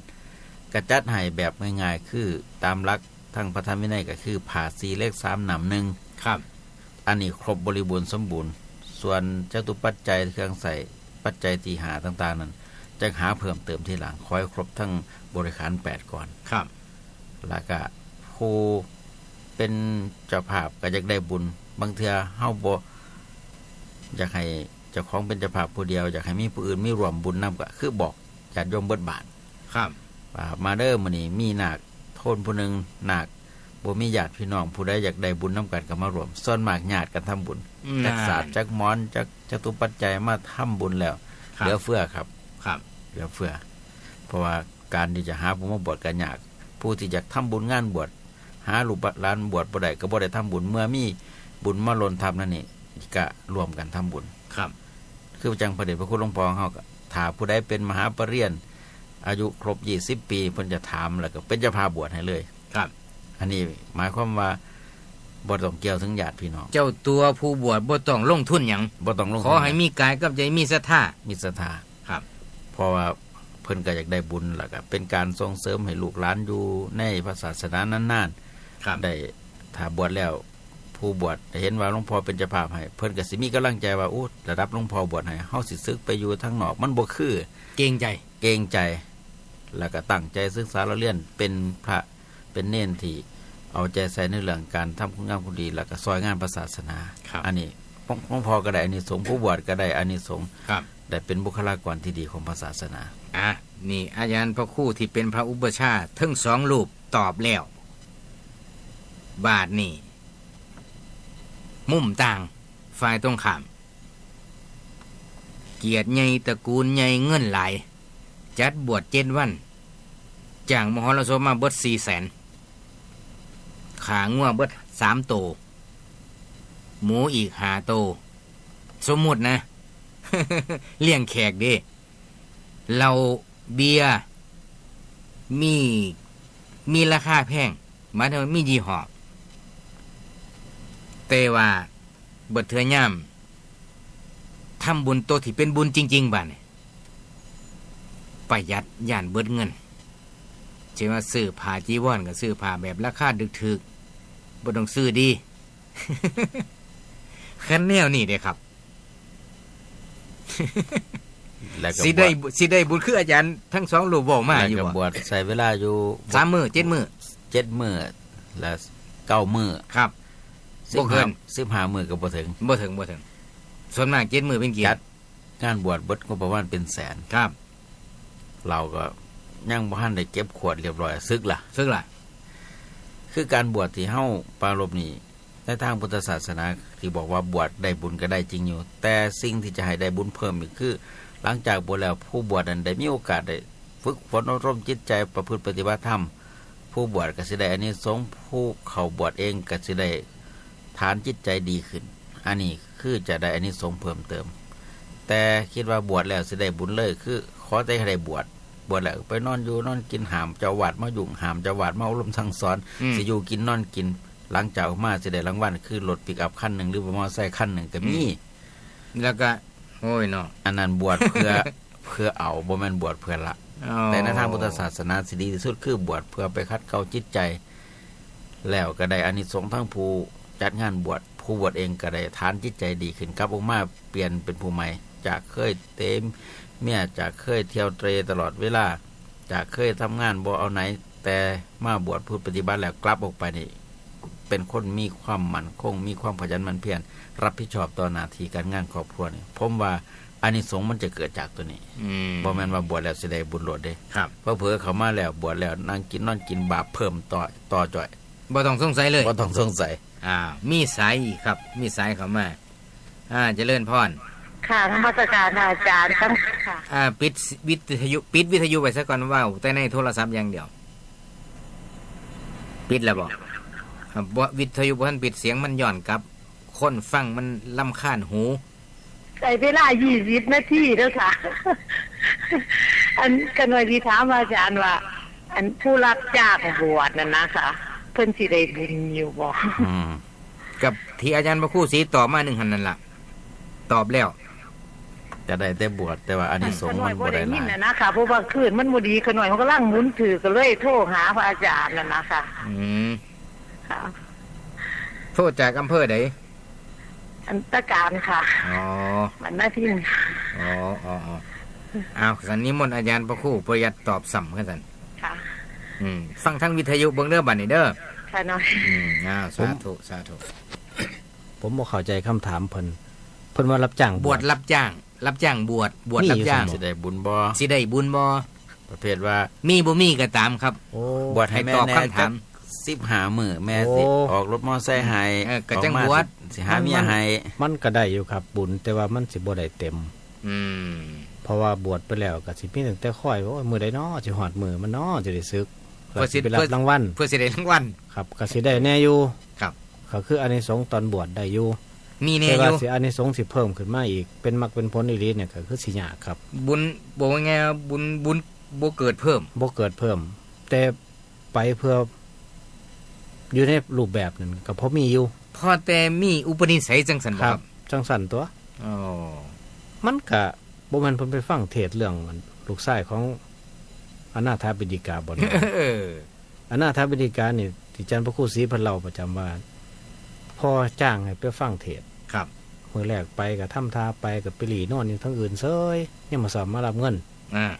กระจัดให้แบบง่ายๆคือตามหลักทางพระธรรมวินัยก็คือผ่า4เลข3นำ1ครับ อันนี้ครบบริบูรณ์สมบูรณ์ส่วนจตุปัจจัยเครื่องใส่ปัจจัยที่หาต่างๆนั้นจะหาเพิ่มเติมทีหลังคอยครบทั้งบริขาร8ก่อน ครับ แล้วก็ผู้เป็นเจ้าภาพก็อยากได้บุญบางเทื่อเฮาบ่อยากให้เจ้าของเป็นเจ้าภาพผู้เดียวอยากให้มีผู้อื่นมีร่วมบุญนำก็คือบอกญาติโยมเบิดบาท ครับ ว่ามาเด้อมื้อนี้มีนาคโทนผู้หนึงนาคบ่มีญาติพี่น้องผู้ใดอยากได้บุญนำกันก็มารวมส่วนมากญาติกันทำบุญจักศาสตร์จักหมอนจักจตุปัจจัยมาทำบุญแล้วเหลือเฟือครับ ครับ เหลือเฟือเพราะว่าการที่จะหาผู้มาบวชก็ยากผู้ที่อยากทำบุญงานบวชหาลูกหลานบวชบ่ได้ก็บ่ได้ทำบุญเมื่อมีบุญมาหล่นทับนั่นนี่ก็รวมกันทำบุญ ครับ คือจังพระเดชพระคุณหลวงพ่อเฮาก็ถ้าผู้ใดเป็นมหาปรริญญาอายุครบ20ปีเพิ่นจะถามแล้วก็เป็นเจ้าภาพบวชให้เลย ครับ อ อันนี้หมายความว่าบ่ต้องเกี่ยวถึงญาติพี่น้อง เจ้าตัวผู้บวชบ่ต้องลงทุนหยัง บ่ต้องลง ขอให้มีกายกับใจมีศรัทธา มีศรัทธา ครับ เพราะว่าเพิ่นก็อยากได้บุญแล้วก็เป็นการส่งเสริมให้ลูกหลานอยู่ในพระศาสนานั้น ครับ ๆได้ถ้าบวชแล้วผู้บวชเห็นว่าหลวงพ่อเป็นเจ้าภาพให้เพิ่นก็สิมีกำลังใจว่าอู้ระดับหลวงพ่อบวชให้เฮาสิศึกไปอยู่ทางนอกมันบ่คือ เกรงใจ เกรงใจแล้วก็ตั้งใจศึกษาเราเรียนเป็นพระเป็นเน้นที่เอาใจใส่ในเรื่องการทำคุณงามความดีแล้วก็ซอยงานพระศาสนา ครับ อันนี้หลวงพ่อก็ได้อานิสงส์ผู้บวชก็ได้อานิสงส์ ครับ ได้เป็นบุคลากรที่ดีของพระศาสนา นี่อาจารย์พระครู่ที่เป็นพระอุปชฌาย์ทั้ง2รูปตอบแล้ว บาทนี่มุมต่างฝ่ายตรงข้ามเกียรติใหญ่ตระกูลใหญ่เงินหลาย จัดบวช7 วันจ้างมหรสพมาเบิด400,000ขางัวเบิด3 โตหมูอีก5 โตสมมุตินะ เลี้ยงแขกเด้เราเบียร์มีราคาแพงหมายถึงว่ามียี่ห้อแต่ว่าเบิดเทื่อย่ำทำบุญตัวที่เป็นบุญจริงๆบ้านยประหยัดย่านเบิดเงินเช่นว่าซื้อผ้าจีวรก็ซื้อผ้าแบบราคาดึกๆบ่ต้องซื้อดี คันแนวนี่เด้ครับ แล้วก็ สิได้บุญคืออาจารย์ทั้ง2รูปบอกมา แล้ว อยู่ ก็บ บ่ วชใส่เวลาอยู่ 3 มื้อ7 มื้อ 7 มื้อและ9 มื้อ ครับ บ่เกิน 15 มื้อก็บ่ถึง บ่ถึงส่วนมาก7 มื้อเป็นเกีย จั ร ด ติ งานบวชเบิดก็ประมาณเป็นแสน ครับ เราก็ยังบ่ทันได้เก็บขวดเรียบร้อยซึกล่ะ ซึ่งล่ะ คือการบวชที่เฮาปรารภนี่ในทางพุทธศาสนาที่บอกว่าบวชได้บุญก็ได้จริงอยู่ แต่สิ่งที่จะให้ได้บุญเพิ่มอีกคือ หลังจากบวชแล้วผู้บวชนั้นได้มีโอกาสได้ฝึกฝนอบรมจิตใจประพฤติปฏิบัติธรรมผู้บวชก็สิได้อานิสงส์ผู้เข้าบวชเองก็สิได้ฐานจิตใจดีขึ้น อันนี้คือจะได้อานิสงส์เพิ่มเติม แต่คิดว่าบวชแล้วสิได้บุญเลยคือขอแต่ให้ได้บวชแล้วไปนอนอยู่นอนกินหามเจ้าวาดมายุ่งหามเจ้าวาดมาอบรมสั่งสอน สิอยู่กินนอนกินหลังจากออกมาสิได้รางวัลคือรถปิกอัพคันหนึ่งหรือมอเตอร์ไซค์คันหนึ่งก็มี แล้วก็โอ้ยเนาะ อันนั้นบวชเพื่อ เพื่อเอาบ่แม่นบวชเพื่อละ อ๋อ แต่ในทางพุทธศาสนาสิดีที่สุดคือบวชเพื่อไปคัดเกลาจิตใจ แล้วก็ได้อานิสงส์ทั้งผู้จัดงานบวชผู้บวชเองก็ได้ฐานจิตใจดีขึ้นกลับออกมาเปลี่ยนเป็นผู้ใหม่ จากเคยเต็มเมียจากเคยเที่ยวเตรตลอดเวลาจากเคยทำงานบ่เอาไหน แต่มาบวชพูดปฏิบัติแล้วกลับออกไปนี่เป็นคนมีความมั่นคงมีความขยันหมั่นเพียรรับผิดชอบต่อหน้าที่การงานครอบครัวนี่ผมว่าอานิสงส์มันจะเกิดจากตัวนี้ บ่แม่นว่าบวชแล้วสิได้บุญโลดเด้ ครับ เพราะเผลอเขามาแล้วบวชแล้วนั่งกินนอนกินบาปเพิ่มต่อจ่อย บ่ต้องสงสัยเลย บ่ต้องสงสัย มีสายอีกครับ มีสายเข้ามาเจริญพร ค่ะนมัสการอาจารย์ทั้งค่ะ ปิดวิทยุไว้ซะก่อนว่าแต่ในโทรศัพท์อย่างเดียว ปิดแล้วบ่ครับบ่วิทยุบ่ทันปิดเสียงมันย้อนกลับ คนฟังมันรำคาญหู ใส่เวลา20 นาทีเด้อค่ะ อันกันหน่อยที่ถามอาจารย์ว่า อันผู้รับจ้างบวชนั่นนะค่ะเพิ่นสิได้บุญอยู่บ่ กับที่อาจารย์พระครู่ศรีตอบมา1หันนั่นล่ะ ตอบแล้ว จะได้แต่บวชแต่ว่าอานิสงส์มันบ่ได้หลาย น่ะนะคะเพราะว่าคืนมันบ่ดีขน่อยมันกำลังหมุนถือก็เลยโทรหาพระอาจารย์นั่นนะคะ ค่ะ โทษจากอำเภอใด อันตการค่ะ อ๋อ มันหน้าที่ อ้าวสันนิมนต์อาจารย์พระครู่ประหยัดตอบสัมกันสัน ค่ะ ฟังทั้งวิทยุเบิ่งเด้อบัดนี้เด้อ ค่ะน้อย สาธุ ผมบ่เข้าใจคำถามเพิ่นว่ารับจ้าง บวชรับจ้างบวชรับจ้าง สิได้บุญบ่ สิได้บุญบ่ ประเภทว่า มีบ่มีก็ตามครับ โอ้ บวชให้แม่ ให้ตอบ แน่ คำถาม 15มื้อแม่สิออกรถมอเตอร์ไซค์ให้ ก็จัง ออกมา บวช สิหาเมียให้ มันก็ได้อยู่ครับบุญแต่ว่ามันสิบ่ได้เต็ม เพราะว่าบวชไปแล้วก็สิมีตั้งแต่ค่อยว่ามื้อใดน้อสิฮอดมื้อมันน้อจะได้ศึกแล้วสิไปรับรางวัล เพื่อสิได้รางวัล ครับก็สิได้แน่อยู่ ครับ ก็คืออานิสงส์ตอนบวชได้อยู่ มีแน่ แต่ อ ว่า ยู่ สิอานิสงส์สิเพิ่มขึ้นมาอีกเป็นมรรคเป็นผลอีหลีเนี่ยก็คือสิยากครับ บุญบอกว่าไงบุญบ่เกิดเพิ่ม บ่เกิดเพิ่ม แต่ไปเพื่อ อยู่ในรูปแบบนั้นก็พอมีอยู่ พอแต่มีอุปนิสัยจังซั่นบ่ครับ จังสั่นตัว อ๋อ มันก็บ่แม่นเพิ่นไปฟังเทศน์เรื่องลูกชายของอนาถบิณฑิกาบ่ เออ อนาถบิณฑิกานี่ที่อาจารย์พระครูศรีเพิ่นเล่าประจำว่าพ่อจ้างให้ไปฟังเทศน์ ครับ มื้อแรกไปก็ทำท่าไปก็ไปหลีนอนอยู่ทั้งอื่นเซยยังมาสอบมารับเงิน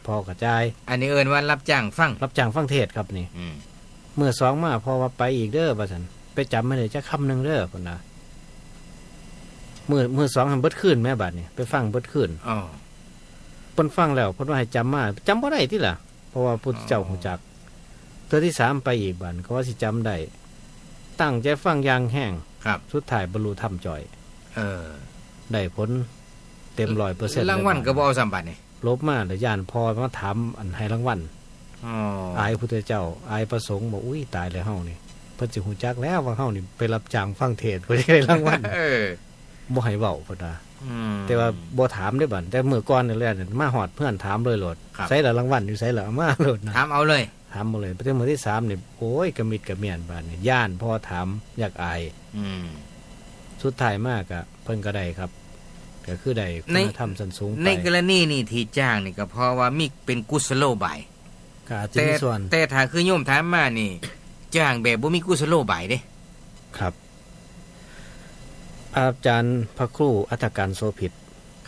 พ่อกระจาย อันนี้เอิ้นว่ารับจ้างฟัง รับจ้างฟังเทศน์ครับนี่ อืม เมื่อสองมาพอว่าไปอีกเด้อว่าซั่นไปจำไม่ได้จักคำนึงเด้อพุ่นน่ะมื้อสองให้เบิดคืนแม่บัดนี่ไปฟังเบิดคืน อ๋อ เพิ่นฟังแล้วเพิ่นว่าให้จำมาจำบ่ได้ติล่ะเพราะว่าพุทธเจ้าฮู้จักเทื่อที่3ไปอีกบัดก็ว่าสิจำได้ตั้งใจฟังอย่างแห้ง ครับ สุดท้ายบรรลุธรรมจ่อย เออ ได้ผลเต็ม 100% รางวัลก็บ่เอาซ้ํบัดนี่ ลบมาแล้วย่านพอมาถามอันให้รางวัล อ๋อ อายพุทธเจ้าอายประสงค์บอกอุ้ยตายแล้วเฮานี่เพิ่นสิฮู้จักแล้วว่าเฮานี่ไปรับจ้างฟังเทศน์เพิ่นสิได้รางวัล เออ บ่ให้เว้าพุ่นน่ะ อืม แต่ว่าบ่ถามได้บัดแต่มื้อก่อนนี่แหละมาฮอดเพื่อนถามเลยโลด ครับ ใส่ละรางวัลอยู่ไสล่ะเอามาโลดนะ ถามเอาเลย ถามหมดเลยแต่มื้อที่3นี่โอ้ยกระมิดกระเมียนบาดนี่ย่านพอถามอยากอาย อืม สุดท้ายมากอะเพิ่นก็ได้ครับก็คือได้คุณธรรมสันสูงไป ในกรณีนี่ที่จ้างนี่ก็เพราะว่ามีเป็นกุศโลบาย ก็อาจจะ แต่ มีส่วน แต่ถ้าคือโยมถามมานี่ จ้างแบบบ่มีกุศโลบายเด้ ครับอาจารย์พระครูอัฐการโสภิต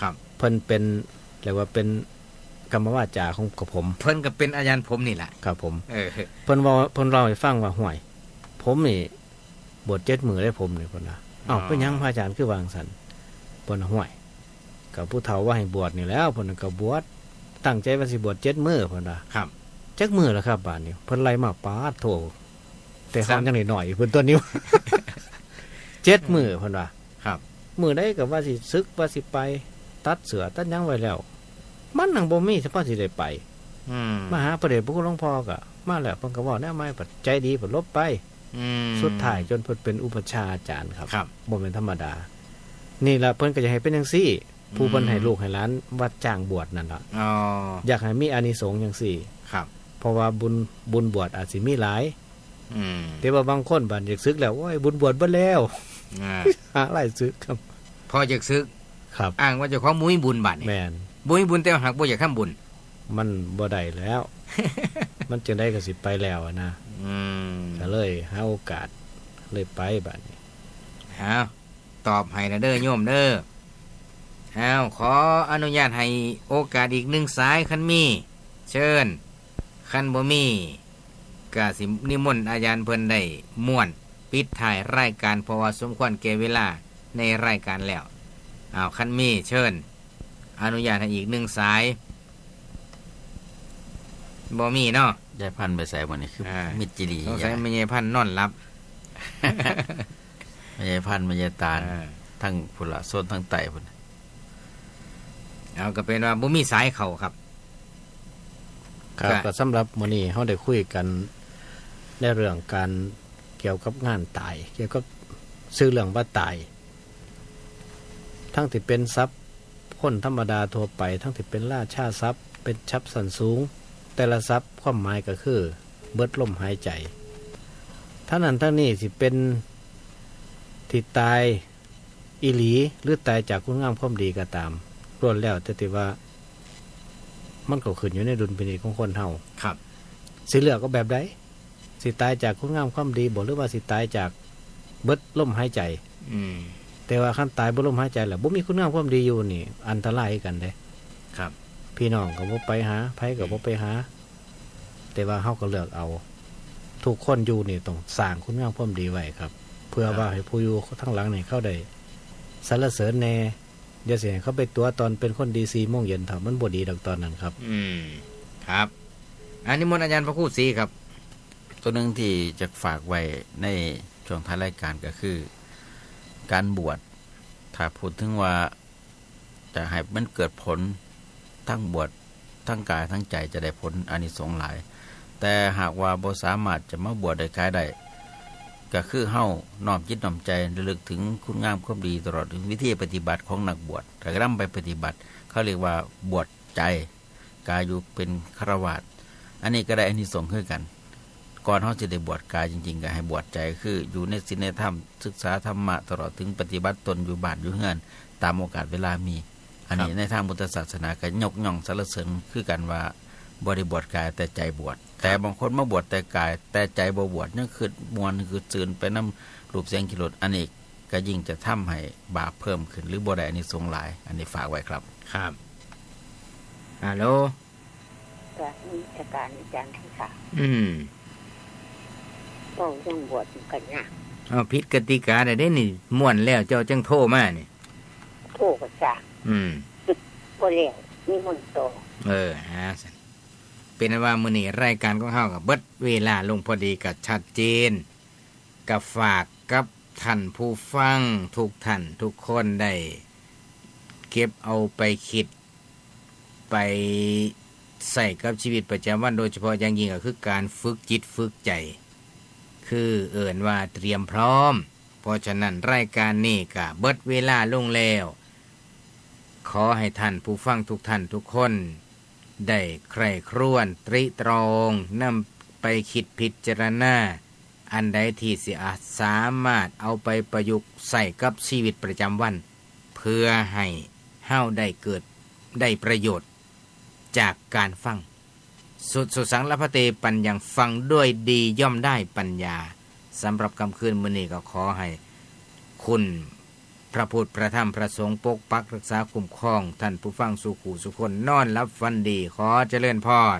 ครับ เพิ่นเป็นเรียกว่าเป็นกรรมวาจาของกับผม เพิ่นก็เป็นอาจารย์ผมนี่แหละ ครับผม เออ เพิ่นเล่าให้ฟังว่าห่วย ผมนี่บวช7มื้อได้ผมนี่เพิ่นน่ะอ้าวเป็นหยังพระอาจารย์คือวางซั่นเพิ่นห่วยกับผู้เฒ่าว่าให้บวชนี่แล้วเพิ่นก็บวชตั้งใจว่าสิบวช7มื้อเพิ่นว่า ครับ จักมื้อแล้วครับบาดนี้เพิ่นไล่มาปาดโถแต่เฮาจังได๋หน่อยเพิ่นตัวนิ้ว 7มื้อเพิ่นว่า ครับ มื้อใดก็ว่าสิศึกว่าสิไป ตัดเสือตัดหยังไว้แล้ว มันนังบ่มีเฉพาะสิได้ไป อืม มาหาพระเดชพระคุณหลวงพ่อก็มาแล้วเพิ่นก็เว้าแนวใหม่ปัดใจดีเพิ่นลบไป อืม สุดท้ายจนเพิ่นเป็นอุปัชฌาย์อาจารย์ครับ ครับ บ่แม่นธรรมดา นี่ล่ะเพิ่นก็จะให้เป็นจังซี่ ผู้เพิ่นให้ลูกให้หลานวัดจ้างบวชนั่นล่ะ อ๋อ อยากให้มีอานิสงส์จังซี่ ครับ เพราะว่าบุญบวชอาจสิมีหลาย อืม แต่ว่าบางคนบัดอยากศึกแล้วโอ้ยบุญบวชเบิดแล้ว อ่า หาหลายศึกครับ พอจะซึก ครับ อ้างว่าเจ้าของบ่มีบุญบัดนี่ แม่น บ่มีบุญแต่ว่าหักบ่อยากทำบุญ มันบ่ได้แล้ว มันจึงได้ก็สิไปแล้วอะนะ อืม ก็เลยหาโอกาสเลยไปบัดนี้ เอาตอบให้นะเด้อโยมเด้อเอาขออนุญาตให้โอกาสอีก1สายคันมี เชิญคันบ่มีก็สินิมนต์อาจารย์เพิ่นได้ม่วนปิดท้ายรายการเพราะว่าสมควรแก่เวลาในรายการแล้วเอาคันมีเชิญ อนุญาตให้อีก1สายบ่มีเนาะ ยายพันธุ์ไปใส่บ่นี่คืออา มิตรจิรี สงสัยแม่ยายพันธุ์นอนหลับ ไม่ใช่พันธุ์ไม่ใช่ตาล อ่า ทั้งพุ่นละโซนทั้งไตพุ่น เอาก็เป็นว่าบ่มีสายเข้าครับ ครับ ครับ ก็สำหรับมื้อนี้เฮาได้คุยกันในเรื่องการเกี่ยวกับงานตาย เกี่ยวกับชื่อเรื่องว่าตาย ทั้งที่เป็นทรัพย์คนธรรมดาทั่วไป ทั้งที่เป็นราชาทรัพย์ เป็นทรัพย์สันสูง แต่ละทรัพย์ความหมายก็คือ เบิดลมหายใจท่านั้นทั้งนี้สิเป็นที่ตายอีหลีหรือตายจากคุณงามความดีก็ตามล้วนแล้วแต่ที่ว่า มันก็ขึ้นอยู่ในดุลพินิจของคนเฮา ครับ สิเลือกก็แบบใดสิตายจากคุณงามความดีบ่หรือว่าสิตายจากเบิดลมหายใจ อืม แต่ว่าขั้นตายเบิดลมหายใจแล้วบ่มีคุณงามความดีอยู่นี่ อันตรายกันเด้ ครับ พี่น้องก็บ่ไปหาไผก็บ่ไปหา แต่ว่าเฮาก็เลือกเอา ทุกคนอยู่นี่ต้องสร้างคุณงามความดีไว้ครับ เพื่อว่าให้ผู้อยู่ทั้งหลังนี่เข้าได้สรรเสริญแน่อย่าเสียเขาไปตัวตอนเป็นคนดี4 โมงเย็นเท่ามันบ่ดีดอกตอนนั้นครับ อืมครับอันนี้มนต์อาจารย์พระครูศรีครับ ตัวหนึ่งที่จะฝากไว้ในช่วงท้ายรายการก็คือ การบวชถ้าพูดถึงว่าจะให้มันเกิดผลทั้งบวชทั้งกายทั้งใจจะได้ผลอานิสงส์หลาย แต่หากว่าบ่สามารถจะมาบวชได้กายได้ก็คือเฮาน้อมจิตน้อมใจระลึกถึงคุณงามความดีตลอดถึงวิธีปฏิบัติของนักบวชแต่ก็นำไปปฏิบัติเขาเรียกว่าบวชใจกายอยู่เป็นฆราวาสอันนี้ก็ได้อานิสงส์คือกัน ก่อนเฮาสิได้บวชกายจริงๆก็ให้บวชใจคืออยู่ในศีลในธรรมศึกษาธรรมะตลอดถึงปฏิบัติตนอยู่บ้านอยู่เฮือนตามโอกาสเวลามี อันนี้ในทางพุทธศาสนาก็ยกย่องสรรเสริญคือกันว่าบ่ได้บวชกายแต่ใจบวชแต่บางคนมาบวชแต่กายแต่ใจบ่บวชยังคือมวนคือจืนไปนำรูปเสียงกิเลสอันนี้ก็ยิ่งจะทำให้บาปเพิ่มขึ้นหรือบ่ได้อานิสงส์หลายอันนี้ฝากไว้ครับ ครับฮัลโหล ก็มีอาการอาจารย์ทั้งสาม เป้าเรื่องบวชกันยาก เอาผิดกติกาได้นี่ม่วนแล้วเจ้าจังโทรมานี่ โทษก็สร้างบ่แล้วมีมนต์โต ซั่นเป็นว่ามื้อนี้รายการของเฮาก็เบิดเวลาลงพอดีก็ชัดเจนก็ฝากกับท่านผู้ฟังทุกท่านทุกคนได้เก็บเอาไปคิดไปใส่กับชีวิตประจำวันโดยเฉพาะอย่างยิ่งก็คือการฝึกจิตฝึกใจคือเอิ่นว่าเตรียมพร้อมเพราะฉะนั้นรายการนี้ก็เบิดเวลาลงแล้วขอให้ท่านผู้ฟังทุกท่านทุกคนได้ใคร่ครวญตริตรองนำไปคิดพิจารณาอันใดที่สิอาจสามารถเอาไปประยุกต์ใส่กับชีวิตประจำวันเพื่อให้เฮาได้เกิดได้ประโยชน์จากการฟังสุสังละพะเตปัญญังฟังด้วยดีย่อมได้ปัญญาสำหรับค่ำคืนมื้อนี้ก็ขอให้คุณพระพุทธพระธรรมพระสงฆ์ปกปักรักษาคุ้มครองท่านผู้ฟังสุขุสุคนนอนรับฝันดีขอเจริญพร